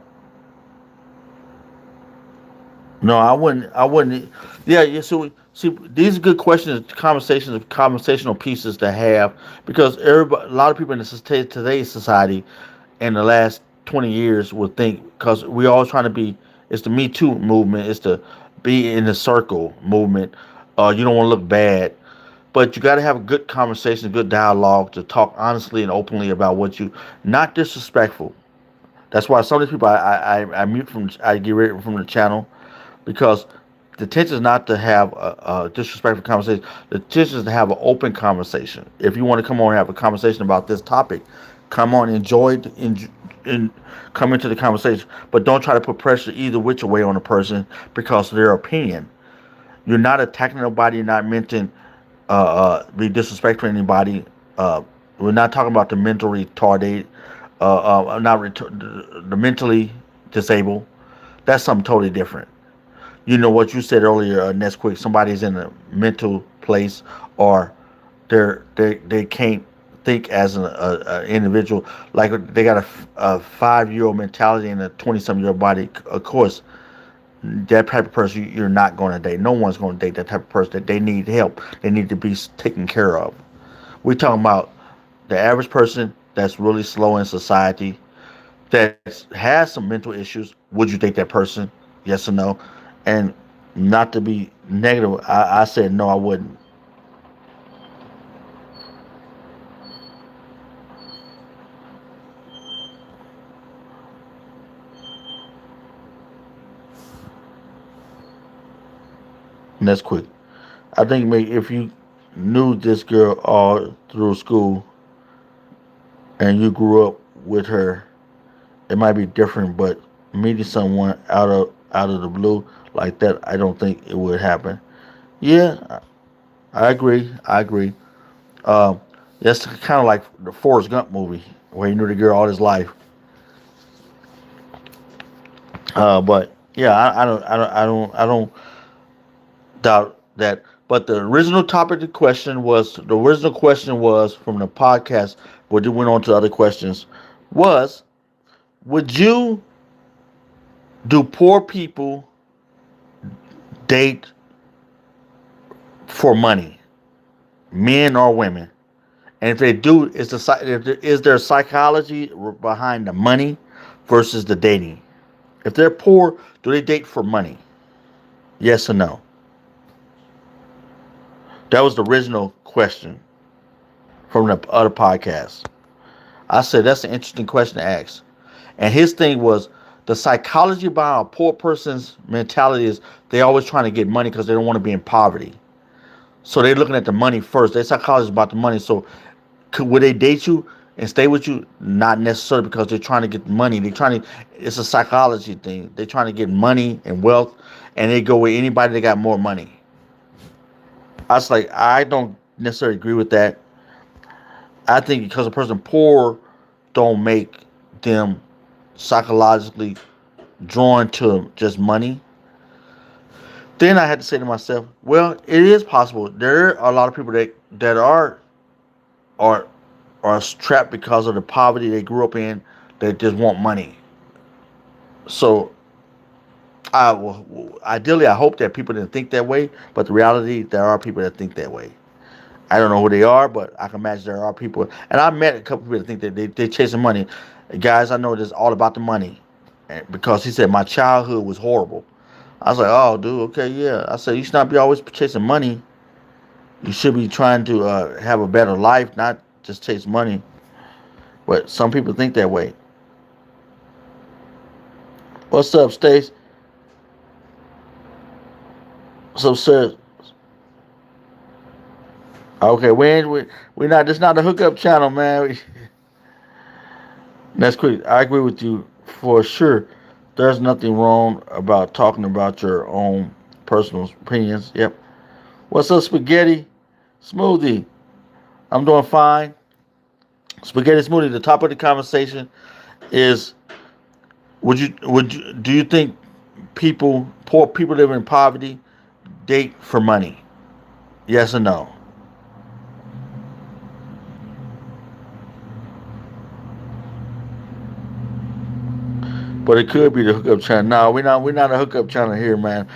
S1: no, I wouldn't. I wouldn't. Yeah, yeah. So, see, these are good questions, conversations, conversational pieces to have because everybody, a lot of people in today's society, in the last 20 years, would think because we all trying to be. It's the Me Too movement. It's the be in the circle movement. You don't want to look bad. But you got to have a good conversation, good dialogue to talk honestly and openly about what you, not disrespectful. That's why some of these people I mute from, I get rid from the channel because the intention is not to have a disrespectful conversation. The intention is to have an open conversation. If you want to come on and have a conversation about this topic, come on, enjoy it, and come into the conversation. But don't try to put pressure either which way on a person because of their opinion. You're not attacking nobody. You're not mentioning be disrespectful to anybody. We're not talking about the mentally retarded, the mentally disabled. That's something totally different. You know what you said earlier, Nesquik. Somebody's in a mental place or they can't think as an individual. Like they got a 5 year old mentality and a 20 something year old body. Of course, that type of person you're not going to date. No one's going to date that type of person. That they need help. They need to be taken care of. We're talking about the average person that's really slow in society that has some mental issues. Would you date that person? Yes or no? And not to be negative, I said no, I wouldn't. And that's quick. I think maybe if you knew this girl all through school and you grew up with her, it might be different. But meeting someone out of the blue like that, I don't think it would happen. Yeah, I agree. I agree. Um, that's kind of like the Forrest Gump movie where he knew the girl all his life. But yeah, I don't doubt that. But the original topic of the original question was from the podcast, but it went on to other questions. Was would you do poor people date for money, men or women? And if they do, is there psychology behind the money versus the dating? If they're poor, do they date for money? Yes or no? That was the original question from the other podcast. I said that's an interesting question to ask. And his thing was the psychology behind a poor person's mentality is they always trying to get money because they don't want to be in poverty. So they're looking at the money first. Their psychology is about the money. So would they date you and stay with you? Not necessarily because they're trying to get money. They're trying to. It's a psychology thing. They're trying to get money and wealth, and they go with anybody that got more money. I was like, I don't necessarily agree with that. I think because a person poor don't make them psychologically drawn to just money. Then I had to say to myself, well, it is possible. There are a lot of people that are are trapped because of the poverty they grew up in. They just want money. So ideally, I hope that people didn't think that way. But the reality, there are people that think that way. I don't know who they are, but I can imagine there are people. And I met a couple people that think that they're chasing money. Guys, I know this all about the money. And because he said my childhood was horrible. I was like, oh, dude, okay, yeah. I said, you should not be always chasing money. You should be trying to have a better life, not just chase money. But some people think that way. What's up, Stace? So, sir, okay, we not. This not a hookup channel, man. That's quick. I agree with you for sure. There's nothing wrong about talking about your own personal opinions. Yep. What's up, spaghetti smoothie? I'm doing fine. Spaghetti smoothie. The top of the conversation is: do you think poor people living in poverty, date for money? Yes or no? But it could be the hookup channel. No, we're not a hookup channel here, man.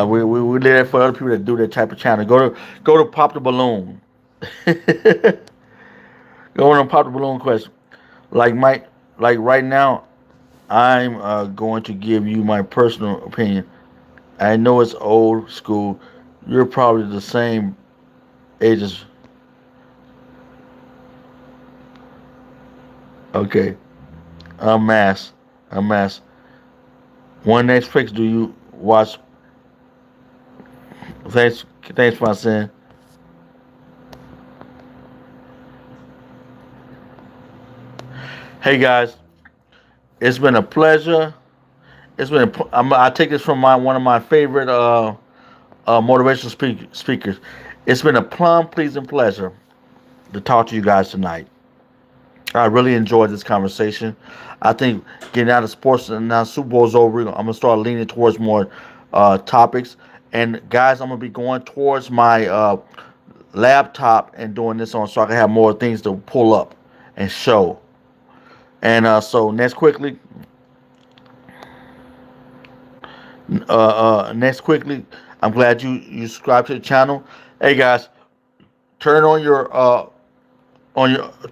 S1: We leave that for other people that do that type of channel. Go to pop the balloon. Go on pop the balloon question. Like my like right now, I'm going to give you my personal opinion. I know it's old school. You're probably the same age as. Okay, I'm mass. I'm mass. One Netflix do you watch? Thanks for saying. Hey guys, it's been a pleasure. I take this from my one of my favorite motivational speakers. It's been a plum pleasing pleasure to talk to you guys tonight. I really enjoyed this conversation. I think getting out of sports and now Super Bowl's over, I'm gonna start leaning towards more topics. And guys, I'm gonna be going towards my laptop and doing this on so I can have more things to pull up and show. And so next quickly, I'm glad you subscribe to the channel. Hey guys, turn on your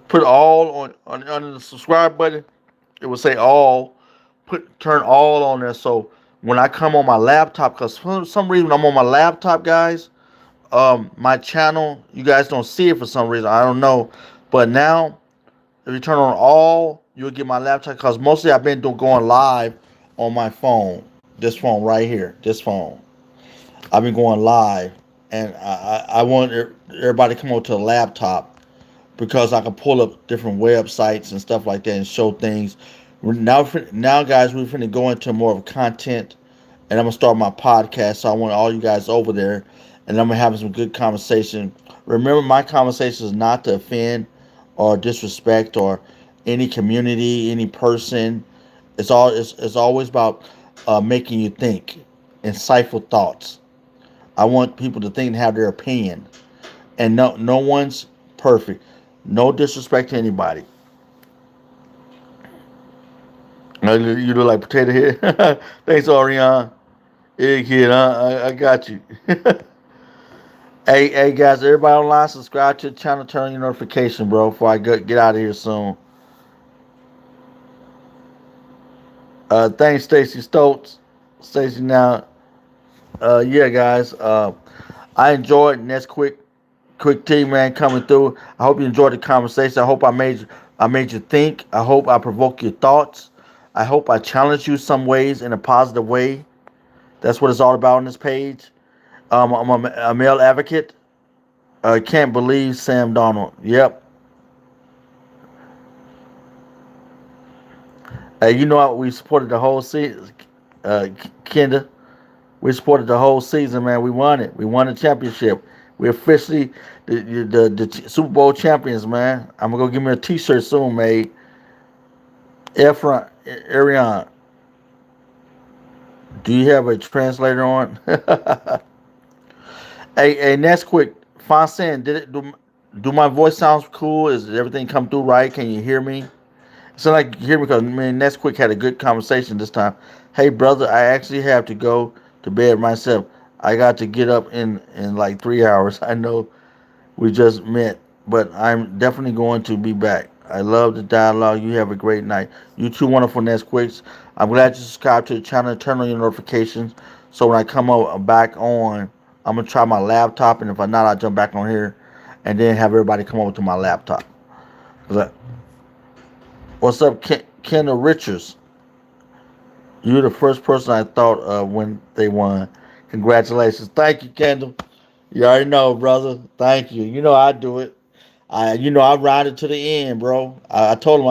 S1: put all on under the subscribe button. It will say all. Turn all on there so when I come on my laptop, because for some reason I'm on my laptop, guys. My channel, you guys don't see it for some reason. I don't know, but now if you turn on all, you'll get my laptop because mostly I've been doing going live on my phone. This phone right here, this phone. I've been going live, and I want everybody to come over to the laptop because I can pull up different websites and stuff like that and show things. Now, guys, we're finna go into more of content, and I'm gonna start my podcast. So I want all you guys over there, and I'm gonna have some good conversation. Remember, my conversation is not to offend or disrespect or any community, any person. It's always about making you think, insightful thoughts. I want people to think and have their opinion, and no one's perfect. No disrespect to anybody. You look like potato head. Thanks, Orion. Yeah, kid, I got you. Hey, guys, everybody online, subscribe to the channel, turn on your notification, bro, before I get out of here soon. Thanks, Stacy Stoltz. Stacy, now, yeah, guys, I enjoyed Next Quick Tea, man, coming through. I hope you enjoyed the conversation. I hope I made you think. I hope I provoke your thoughts. I hope I challenge you some ways in a positive way. That's what it's all about on this page. I'm a male advocate. I can't believe Sam Donald. Yep. You know what? We supported the whole season, Kenda. We supported the whole season, man. We won it. We won the championship. We officially the Super Bowl champions, man. I'm gonna go give me a T-shirt soon, mate. Efron, Arion, do you have a translator on? Hey, next quick, Fonsen, do my voice sounds cool? Is everything come through right? Can you hear me? So like you hear me because man, next quick had a good conversation this time. Hey brother, I actually have to go to bed myself. I got to get up in like 3 hours. I know we just met, but I'm definitely going to be back. I love the dialogue. You have a great night. You too, wonderful Nest Quicks. I'm glad you subscribe to the channel and turn on your notifications. So when I come up back on, I'm gonna try my laptop, and if I'm not, I'll jump back on here, and then have everybody come over to my laptop. What's up, Kendall Richards? You're the first person I thought of when they won. Congratulations. Thank you, Kendall. You already know, brother. Thank you. You know I do it. I ride it to the end, bro. I told him,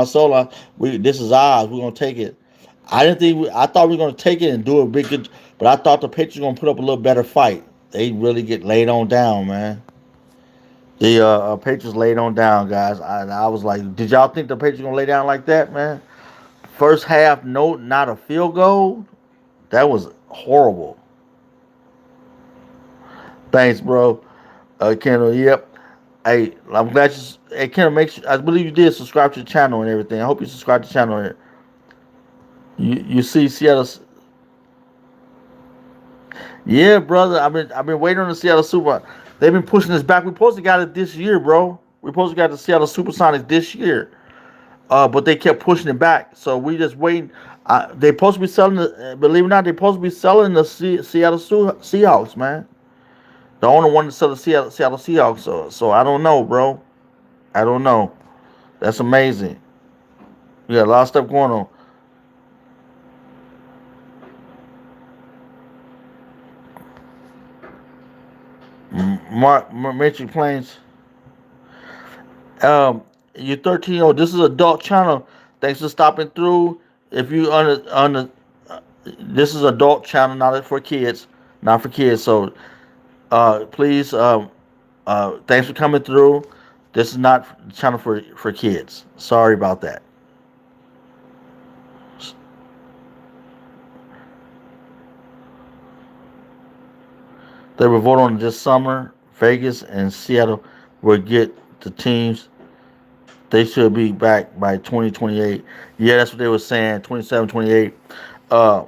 S1: this is ours. We're gonna take it. I thought we were gonna take it and do a big good, but I thought the Patriots were gonna put up a little better fight. They really get laid on down, man. The Patriots laid on down, guys. I was like, did y'all think the Patriots were gonna lay down like that, man? First half, no, not a field goal. That was horrible. Thanks, bro. Kendall, yep. Hey, I'm glad you. Hey, Kendall, make sure. I believe you did subscribe to the channel and everything. I hope you subscribe to the channel here. You see Seattle. Yeah, brother. I've been waiting on the Seattle Super. They've been pushing this back. We supposed to got it this year, bro. We supposed to got the Seattle Supersonics this year. But they kept pushing it back. So we just waiting. They supposed to be selling the. Believe it or not, they supposed to be selling the Seattle Seahawks, man. The owner wanted to sell the Seattle Seahawks. So I don't know, bro. I don't know. That's amazing. We got a lot of stuff going on. Mitchell Plains. You're 13 old. This is adult channel. Thanks for stopping through. If you on the this is adult channel, not for kids, not for kids. So please, thanks for coming through. This is not the channel for kids. Sorry about that. They were voting on this summer Vegas and Seattle will get the teams. They should be back by 2028. Yeah, that's what they were saying. 27, 28. Uh,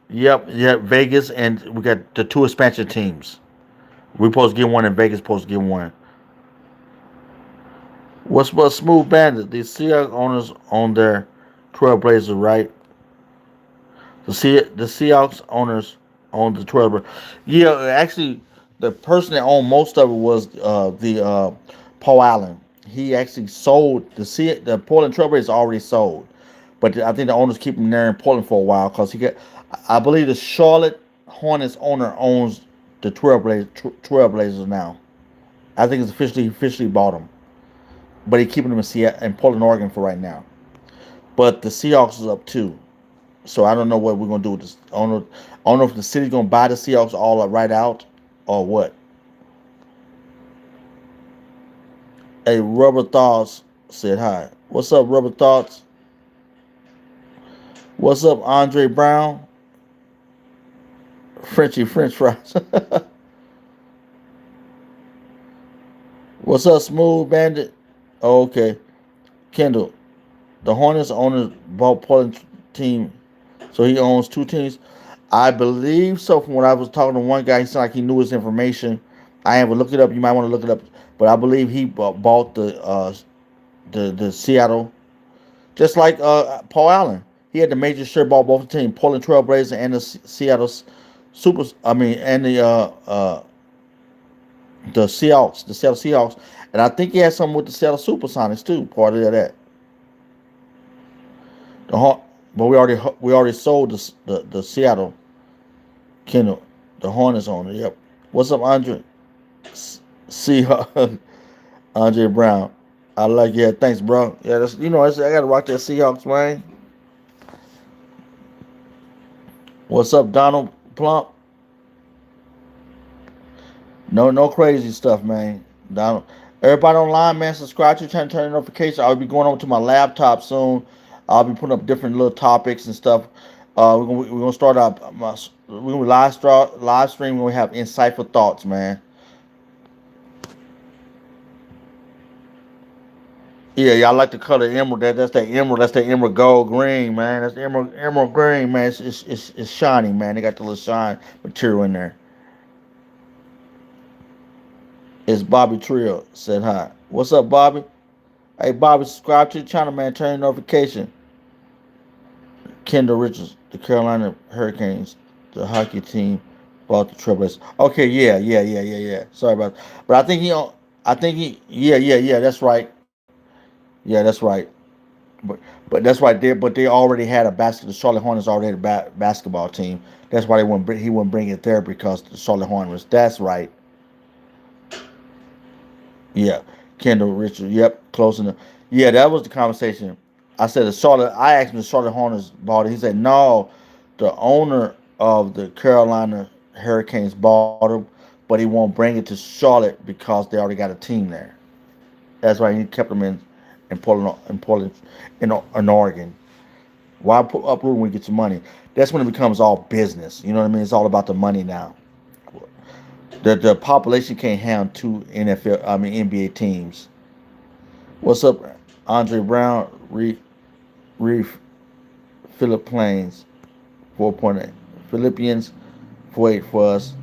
S1: yep. Vegas and we got the two expansion teams. We supposed to get one, and Vegas supposed to get one. What's about Smooth Bandit? The Seahawks owners own their Trailblazers, right? The Seahawks owners own the Trailblazers. Yeah, actually, the person that owned most of it was the Paul Allen. He actually sold the Portland Trailblazers already sold, but I think the owners keep him there in Portland for a while because he got. I believe the Charlotte Hornets owner owns the Trailblazers now. I think it's officially bought them, but he's keeping them in Portland, Oregon for right now. But the Seahawks is up too. So I don't know what we're gonna do with this. I don't know if the city's gonna buy the Seahawks all right out or what. Hey, Rubber Thoughts said hi. What's up, Rubber Thoughts? What's up, Andre Brown? Frenchie French fries. What's up, Smooth Bandit? Oh, okay. Kendall, the Hornets owner bought Portland team, so he owns two teams. I believe so. From what I was talking to one guy, he sounded like he knew his information. I haven't looked it up. You might want to look it up, but I believe he bought the Seattle, just like Paul Allen. He had the major share bought both the team, Portland Trailblazers and the Seattle Super. I mean, and the Seahawks, the Seattle Seahawks, and I think he had something with the Seattle Supersonics too. Part of that. The but we already sold the Seattle Kendall, the Hornets owner. Yep. What's up, Andre? See Andre Brown. I like yeah. Thanks, bro. Yeah, I gotta rock that Seahawks, man. What's up, Donald Plump? No crazy stuff, man. Donald. Everybody online, man. Subscribe to the channel, turn notifications. I'll be going over to my laptop soon. I'll be putting up different little topics and stuff. We're gonna start out. We're gonna live stream. We're gonna have insightful thoughts, man. Yeah, y'all like the color emerald. That's that emerald. That's that emerald gold green, man. That's emerald green, man. It's shiny, man. They got the little shine material in there. It's Bobby Trill said hi. What's up, Bobby? Hey, Bobby, subscribe to the channel, man. Turn your notification. Kendall Richards, the Carolina Hurricanes, the hockey team, bought the Trailblazers. Okay, yeah. Sorry about that. But yeah. That's right. Yeah, that's right. But but that's right there. But they already had a basket. The Charlotte Hornets already had a basketball team. That's why he wouldn't bring it there because the Charlotte Hornets. That's right. Yeah, Kendall Richard. Yep, close enough. Yeah, that was the conversation. I said the Charlotte. I asked him the Charlotte Hornets bought it. He said no, the owner of the Carolina Hurricanes bought him, but he won't bring it to Charlotte because they already got a team there. That's why he kept them in Oregon. Why uproot when we get some money? That's when it becomes all business. You know what I mean? It's all about the money now. The population can't handle two NBA teams. What's up, Andre Brown? Reef Philip Plains 4.8. Philippians 4.8 for us.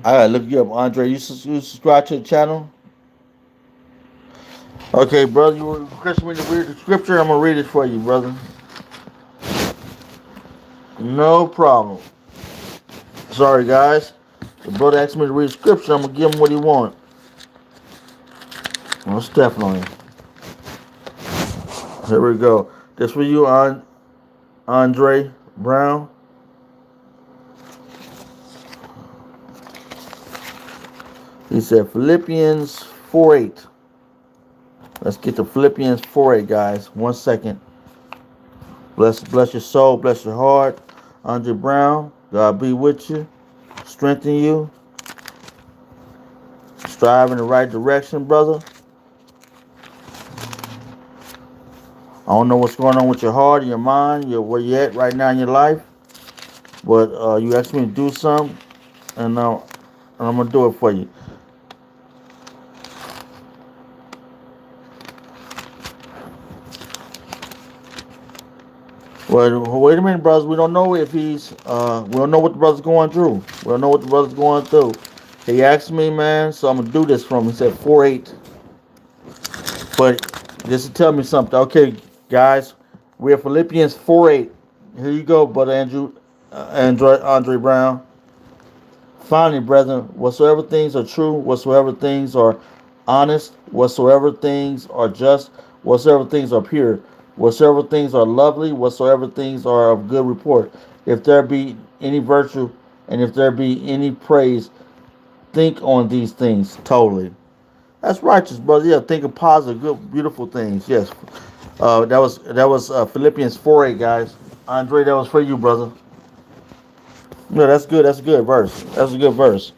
S1: I gotta look you up, Andre. You subscribe to the channel? Okay, brother. You requested me to read the scripture. I'm gonna read it for you, brother. No problem. Sorry, guys. The brother asked me to read the scripture. I'm gonna give him what he wants. I'm stepping on him. Here we go. This for you, Andre Brown. He said Philippians 4:8. Let's get to Philippians 4:8, guys. 1 second. Bless your soul, bless your heart. Andre Brown, God be with you, strengthen you, strive in the right direction, brother. I don't know what's going on with your heart, your mind, where you at right now in your life, but you asked me to do something, and I'm gonna do it for you. Well, wait a minute, brothers. We don't know if we don't know what the brother's going through. We don't know what the brother's going through. He asked me, man, so I'm gonna do this for him. He said 4-8, but just to tell me something. Okay, guys, we're Philippians 4-8. Here you go, brother Andre Brown. Finally, brethren, whatsoever things are true, whatsoever things are honest, whatsoever things are just, whatsoever things are pure, whatsoever things are lovely, whatsoever things are of good report, if there be any virtue and if there be any praise, think on these things totally. That's righteous, brother. Yeah, think of positive, good, beautiful things. Yes. That was Philippians 4:8, guys. Andre, that was for you, brother. No, that's good. That's a good verse. That's a good verse.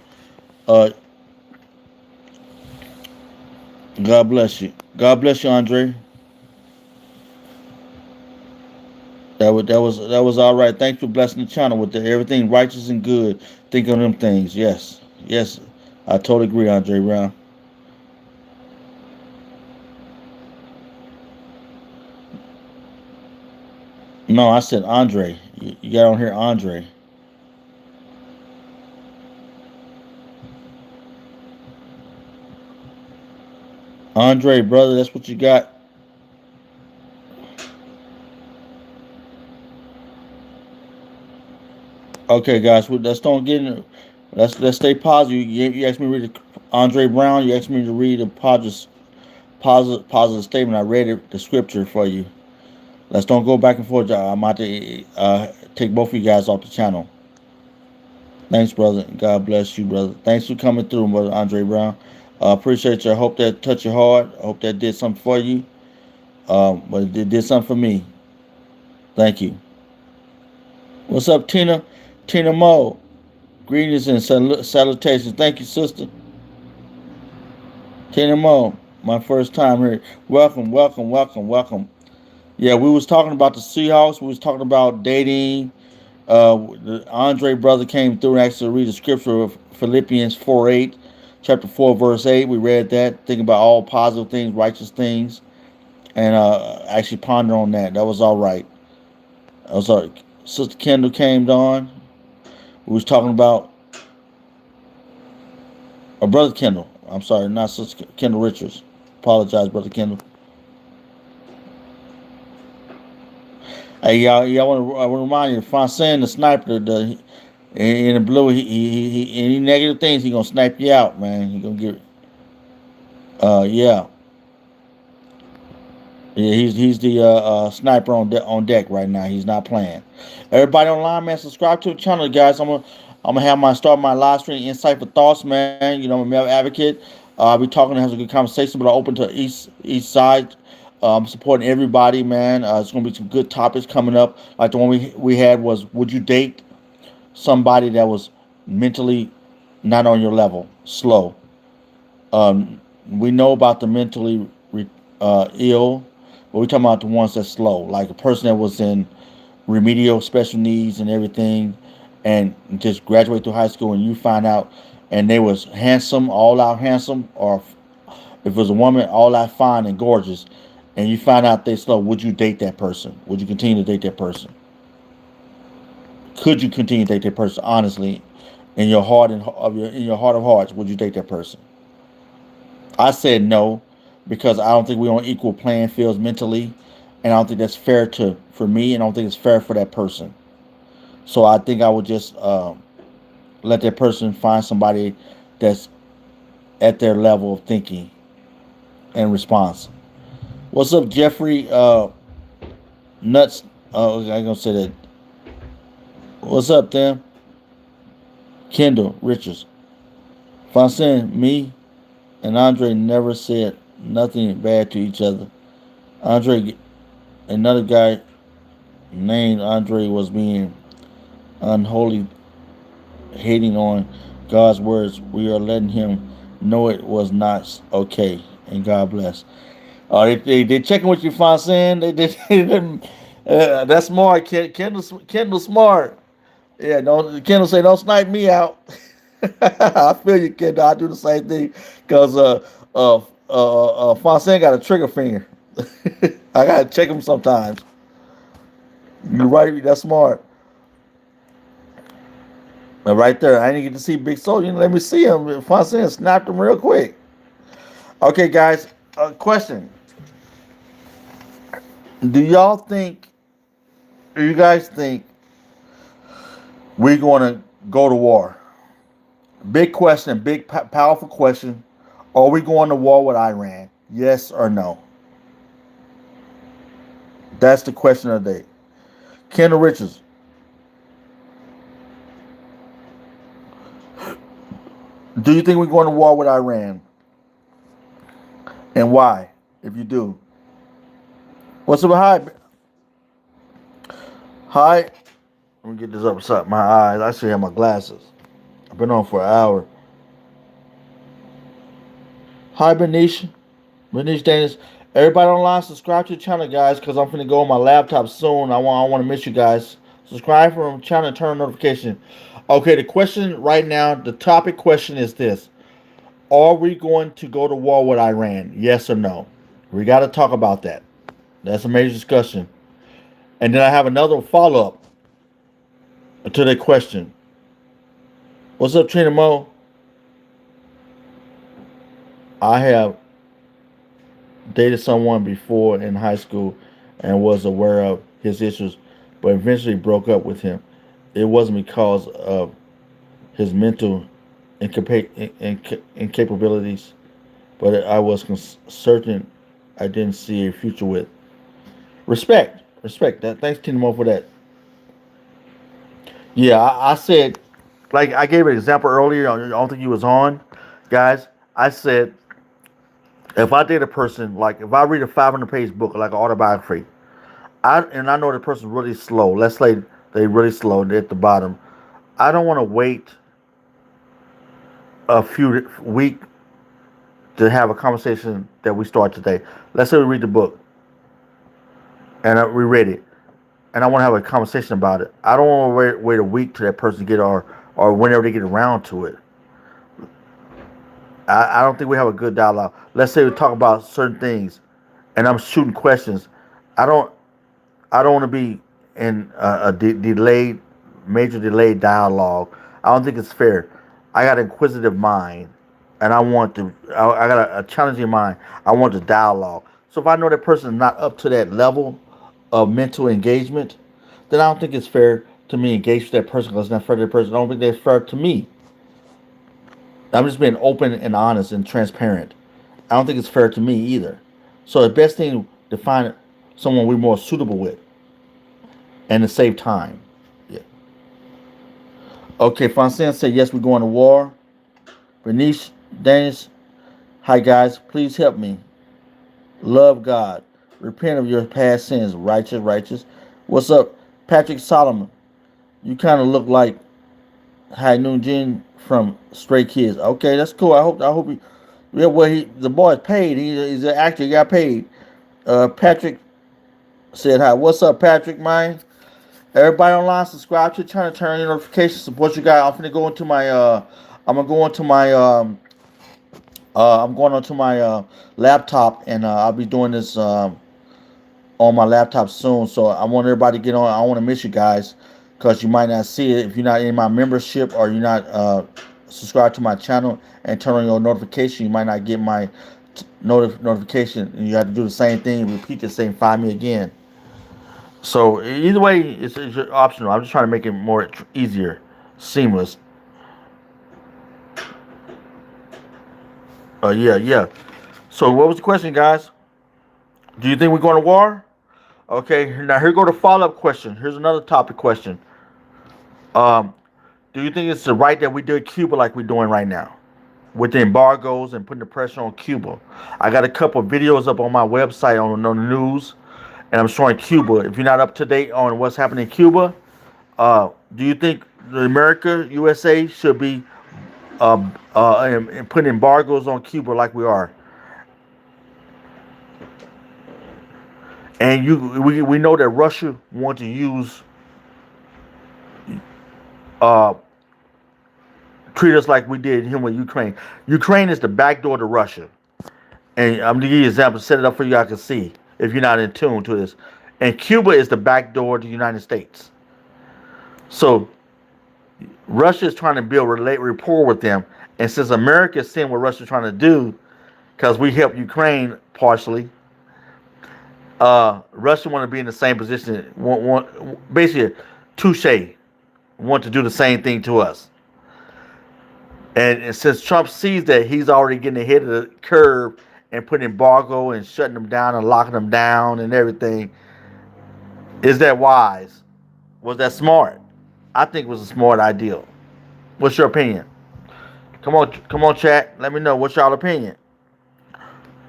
S1: Uh, God bless you. God bless you, Andre. That was all right. Thanks for blessing the channel with everything righteous and good. Think on them things. Yes, yes, I totally agree, Andre Brown. No, I said Andre. You got on here, Andre. Andre, brother, that's what you got. Okay, guys, let's don't get in. Let's stay positive. You asked me to read Andre Brown. You asked me to read a positive statement. I read the scripture for you. Let's don't go back and forth. I'm about to take both of you guys off the channel. Thanks, brother. God bless you, brother. Thanks for coming through, brother Andre Brown. Appreciate you. I hope that touched your heart. I hope that did something for you. But it did something for me. Thank you. What's up, Tina? Tina Mo. Greetings and salutations. Thank you, sister. Tina Mo. My first time here. Welcome, welcome, welcome, welcome. Yeah, we was talking about the Seahawks. We was talking about dating. The Andre brother came through and actually read the scripture of Philippians 4:8, chapter 4, verse 8. We read that, thinking about all positive things, righteous things, and actually ponder on that. That was all right. I was sorry. Sister Kendall came on. We was talking about brother Kendall. I'm sorry, not Sister Kendall Richards. Apologize, brother Kendall. Hey, y'all I want to remind you, Fontaine, the sniper, in the blue, any negative things, he gonna snipe you out, man. He gonna get, yeah, yeah. He's the sniper on deck right now. He's not playing. Everybody online, man, subscribe to the channel, guys. I'm gonna have start my live stream, insightful thoughts, man. You know, I'm a male advocate. I'll be talking and have a good conversation, but I'm open to each side. I'm supporting everybody, man. It's gonna be some good topics coming up. Like the one we had was, would you date somebody that was mentally not on your level, slow? We know about the mentally ill, but we're talking about the ones that's slow, like a person that was in remedial special needs and everything, and just graduate through high school, and you find out, and they was handsome, all out handsome, or if it was a woman, all out fine and gorgeous, and you find out they slow. Would you date that person? Would you continue to date that person? Could you continue to date that person honestly, in your heart in your heart of hearts? Would you date that person? I said no, because I don't think we're on equal playing fields mentally, and I don't think that's fair for me, and I don't think it's fair for that person. So I think I would just let that person find somebody that's at their level of thinking and response. What's up, Jeffrey? Nuts. I'm gonna say that. What's up, then? Kendall Richards. Fontaine, me and Andre never said nothing bad to each other. Andre, another guy named Andre, was being unholy, hating on God's words. We are letting him know it was not okay. And God bless. They checking with you, Fonsen. That's smart. Kendall smart. Yeah, don't Kendall say don't snipe me out. I feel you, Kendall. I do the same thing because Fonsen got a trigger finger. I gotta check him sometimes. You're right. That's smart. And right there, I didn't get to see Big Soul. You let me see him. Fonsen snapped him real quick. Okay, guys. Question: Do y'all think? Do you guys think we're going to go to war? Big question, big powerful question. Are we going to war with Iran? Yes or no? That's the question of the day. Kendall Richards, do you think we're going to war with Iran? And why? If you do, what's up? Hi, hi. Let me get this up. What's up? My eyes. I should have my glasses. I've been on for an hour. Hi, Benicia. Benicia Dennis. Everybody online, subscribe to the channel, guys, because I'm finna go on my laptop soon. I want to miss you guys. Subscribe for the channel and turn on notification. Okay, the question right now, the topic question is this: Are we going to go to war with Iran? Yes or no? We got to talk about that. That's a major discussion. And then I have another follow up to that question. What's up, Trina Mo? I have dated someone before in high school and was aware of his issues, but eventually broke up with him. It wasn't because of his mental incapabilities, but I was certain I didn't see a future with. Respect that. Thanks, Tina Mo, for that. Yeah, I said, like I gave an example earlier. I don't think you was on, guys. I said if I date a person, like if I read a 500-page book, like an autobiography, I know the person's really slow. Let's say they really slow. They're at the bottom. I don't want to wait a few week to have a conversation that we start today. Let's say we read the book and we read it, and I want to have a conversation about it. I don't want to wait a week to that person get or whenever they get around to it. I don't think we have a good dialogue. Let's say we talk about certain things, and I'm shooting questions. I don't I don't want to be in delayed, major delayed dialogue. I don't think it's fair. I got an inquisitive mind, and I want to. I got a challenging mind. I want to dialogue. So if I know that person is not up to that level of mental engagement, then I don't think it's fair to me engage with that person because it's not fair to that person. I don't think that's fair to me. I'm just being open and honest and transparent. I don't think it's fair to me either. So the best thing to find someone we're more suitable with and to save time. Yeah. Okay, Francine said yes, we're going to war. Bernice Danish, hi guys, please help me. Love God. Repent of your past sins. Righteous, righteous. What's up, Patrick Solomon? You kind of look like Hai Noon Jin from Stray Kids. Okay, that's cool. I hope he. Yeah, well, the boy's paid. He's an actor. He got paid. Patrick said hi. What's up, Patrick? Mine. Everybody online, subscribe to the channel, turn on your notifications, support you guys. I'm gonna go into my I'm gonna go into my I'm going onto my laptop and I'll be doing this on my laptop soon. So I want everybody to get on. I want to miss you guys because you might not see it if you're not in my membership or you're not subscribed to my channel and turn on your notification. You might not get my notification, and you have to do the same thing. Repeat the same 5 me again. So either way, it's optional. I'm just trying to make it more easier, seamless. Yeah. So what was the question, guys? Do you think we're going to war? Okay, now here go the follow-up question. Here's another topic question. Um, do you think it's the right that we do Cuba like we're doing right now? With the embargoes and putting the pressure on Cuba. I got a couple of videos up on my website on the news, and I'm showing Cuba. If you're not up to date on what's happening in Cuba, do you think America, USA, should be and putting embargoes on Cuba like we are? And we know that Russia want to use uh, treat us like we did him with Ukraine. Ukraine is the back door to Russia. And I'm gonna give you an example, set it up for you guys to see if you're not in tune to this. And Cuba is the back door to the United States. So Russia is trying to build rapport with them. And since America is seeing what Russia's trying to do, because we helped Ukraine partially, Russia want to be in the same position. Basically, touche, want to do the same thing to us. And since Trump sees that, he's already getting ahead of the curve and putting embargo and shutting them down and locking them down and everything. Is that wise? Was that smart? I think it was a smart idea. What's your opinion? Come on, chat. Let me know. What's y'all opinion?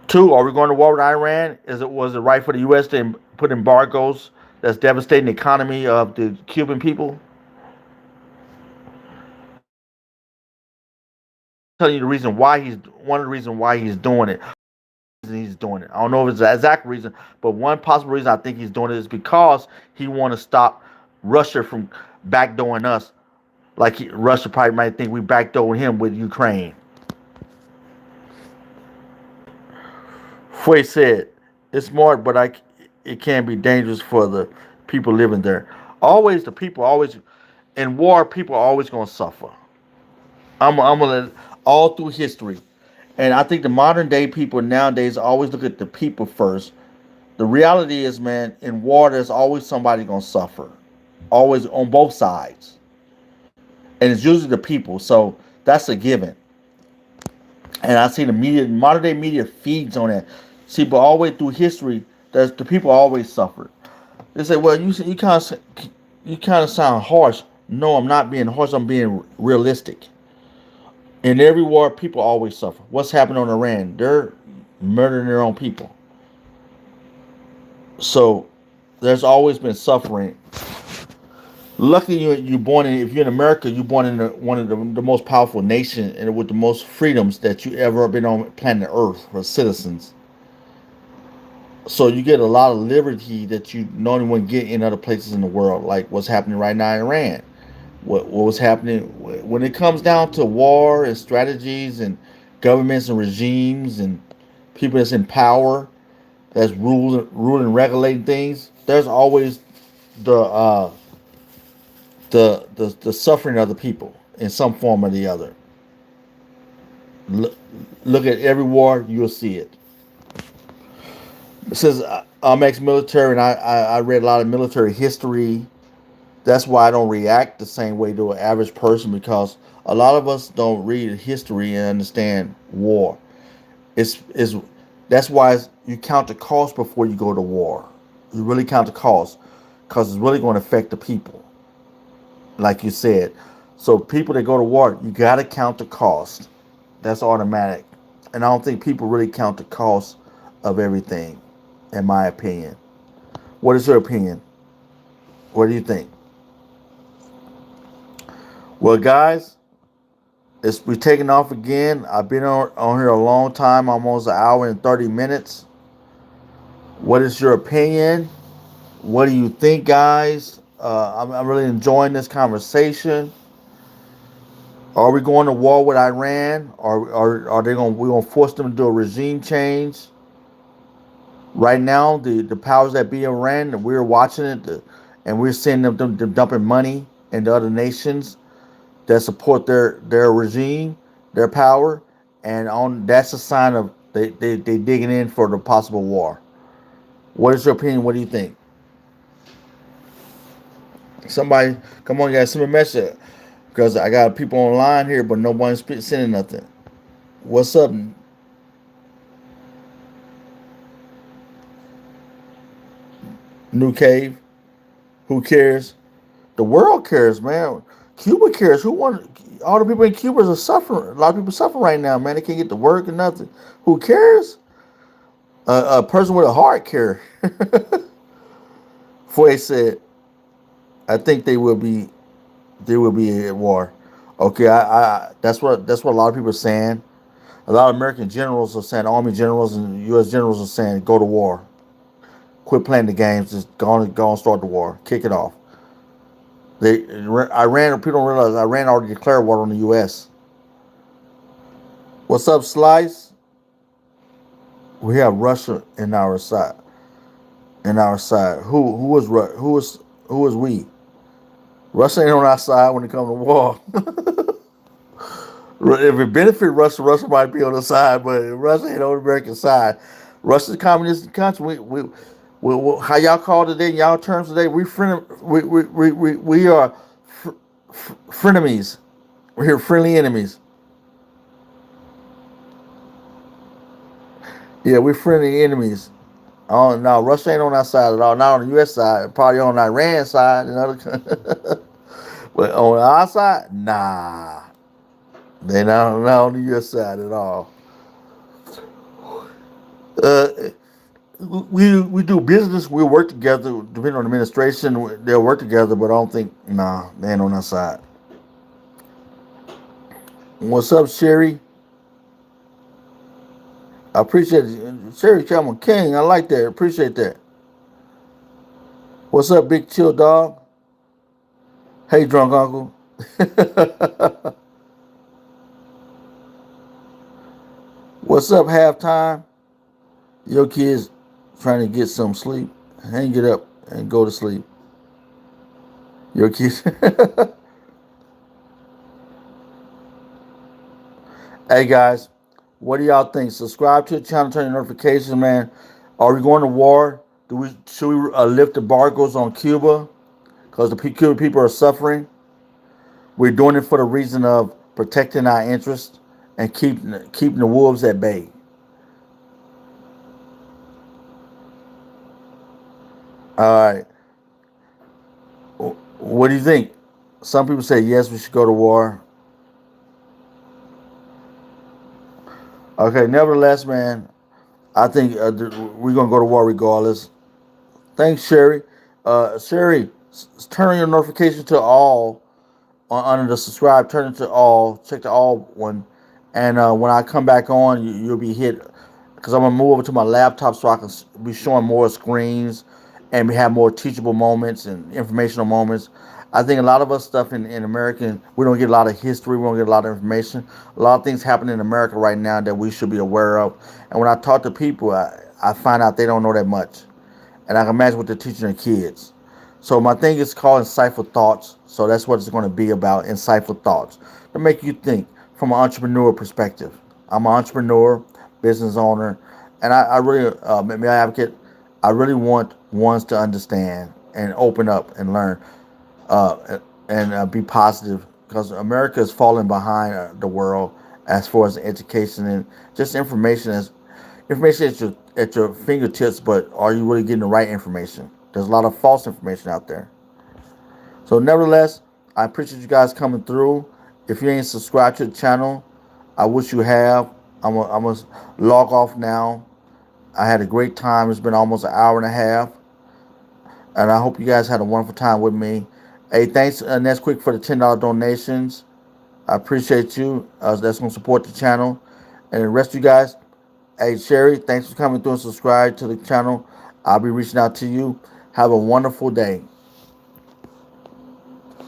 S1: Two, are we going to war with Iran? Was it right for the U.S. to put embargoes that's devastating the economy of the Cuban people? Telling you the reason why he's one of the reasons why he's doing it. He's doing it. I don't know if it's the exact reason, but one possible reason I think he's doing it is because he want to stop Russia from backdooring us. Russia probably might think we backdoored him with Ukraine. Foy said, "It's smart, but it can be dangerous for the people living there. Always the people always in war. People are always gonna suffer. I'm gonna all through history, and I think the modern day people nowadays always look at the people first. The reality is, man, in war, there's always somebody gonna suffer, always on both sides, and it's usually the people. So that's a given. And I see the media, modern day media feeds on that. See, but all the way through history, there's the people always suffer. They say, "Well, you kind of sound harsh." No, I'm not being harsh. I'm being realistic. In every war, people always suffer. What's happening on Iran? They're murdering their own people. So there's always been suffering. Luckily, you born in. If you're in America, you're born in one of the most powerful nations and with the most freedoms that you ever been on planet Earth for citizens. So you get a lot of liberty that you don't even get in other places in the world, like what's happening right now in Iran. What was happening when it comes down to war and strategies and governments and regimes and people that's in power that's ruling and regulating things. There's always the the suffering of the people in some form or the other. Look, look at every war, you'll see it. It says I'm ex-military and I read a lot of military history. That's why I don't react the same way to an average person because a lot of us don't read history and understand war. It's that's why you count the cost before you go to war. You really count the cost because it's really going to affect the people, like you said. So people that go to war, you got to count the cost. That's automatic, and I don't think people really count the cost of everything, in my opinion. What is your opinion? What do you think? Well, guys, we're taking off again. I've been on here a long time, almost an hour and 30 minutes. What is your opinion? What do you think, guys? I'm really enjoying this conversation. Are we going to war with Iran? Or are they going? We're going to force them to do a regime change? Right now, the powers that be in Iran, we're watching it, and we're seeing them dumping money into other nations that support their regime, their power, and on that's a sign of they digging in for the possible war. What is your opinion? What do you think? Somebody, come on, guys, send me a message because I got people online here, but nobody's sending nothing. What's up, New Cave? Who cares? The world cares, man. Cuba cares. Who want? All the people in Cuba are suffering. A lot of people suffer right now, man. They can't get to work and nothing. Who cares? A person with a heart cares. Foy said, "I think they will be at war." Okay, that's what a lot of people are saying. A lot of American generals are saying, Army generals and U.S. generals are saying, go to war. quit playing the games. Just go and start the war. Kick it off. Iran. People don't realize Iran already declared war on the U.S. What's up, Slice? We have Russia in our side. In our side. Who is we? Russia ain't on our side when it comes to war. If it benefit Russia, Russia might be on the side, but Russia ain't on the American side. Russia's a communist country. How y'all call today? Y'all terms today? We are frenemies. We're friendly enemies. Yeah, we're friendly enemies. Oh no, Russia ain't on our side at all. Not on the U.S. side. Probably on the Iran side and other. But on our side, nah, they not on the U.S. side at all. Uh, we do business. We work together. Depending on the administration, they'll work together. But I don't think nah, they ain't on our side. What's up, Sherry? I appreciate it. Sherry Cameron King. I like that. Appreciate that. What's up, Big Chill Dog? Hey, drunk uncle. What's up, halftime? Your kids trying to get some sleep. Hang it up and go to sleep. Your kids. Hey guys, what do y'all think? Subscribe to the channel, turn your notifications, man. Are we going to war? Should we lift embargoes on Cuba because the Cuban people are suffering? We're doing it for the reason of protecting our interests and keeping the wolves at bay. All right. What do you think? Some people say yes, we should go to war. Okay, nevertheless, man, I think we're gonna go to war regardless. Thanks, Sherry. Sherry, turn your notification to all under the subscribe. Turn it to all. Check the all one, and when I come back on, you'll be hit because I'm gonna move over to my laptop so I can be showing more screens and we have more teachable moments and informational moments. I think a lot of us stuff in American, we don't get a lot of history, we don't get a lot of information. A lot of things happen in America right now that we should be aware of. And when I talk to people, I find out they don't know that much. And I can imagine what they're teaching their kids. So my thing is called Insightful Thoughts. So that's what it's going to be about, insightful thoughts to make you think from an entrepreneur perspective. I'm an entrepreneur, business owner, and I really, may I advocate, I really want ones to understand and open up and learn and be positive because America is falling behind the world as far as education and just information at your fingertips, but are you really getting the right information? There's a lot of false information out there. So, nevertheless, I appreciate you guys coming through. If you ain't subscribed to the channel, I wish you have. I'm gonna log off now. I had a great time. It's been almost an hour and a half, and I hope you guys had a wonderful time with me. Hey, thanks, Next Quick, for the $10 donations. I appreciate you. That's gonna support the channel, and the rest of you guys. Hey, Sherry, thanks for coming through and subscribe to the channel. I'll be reaching out to you. Have a wonderful day.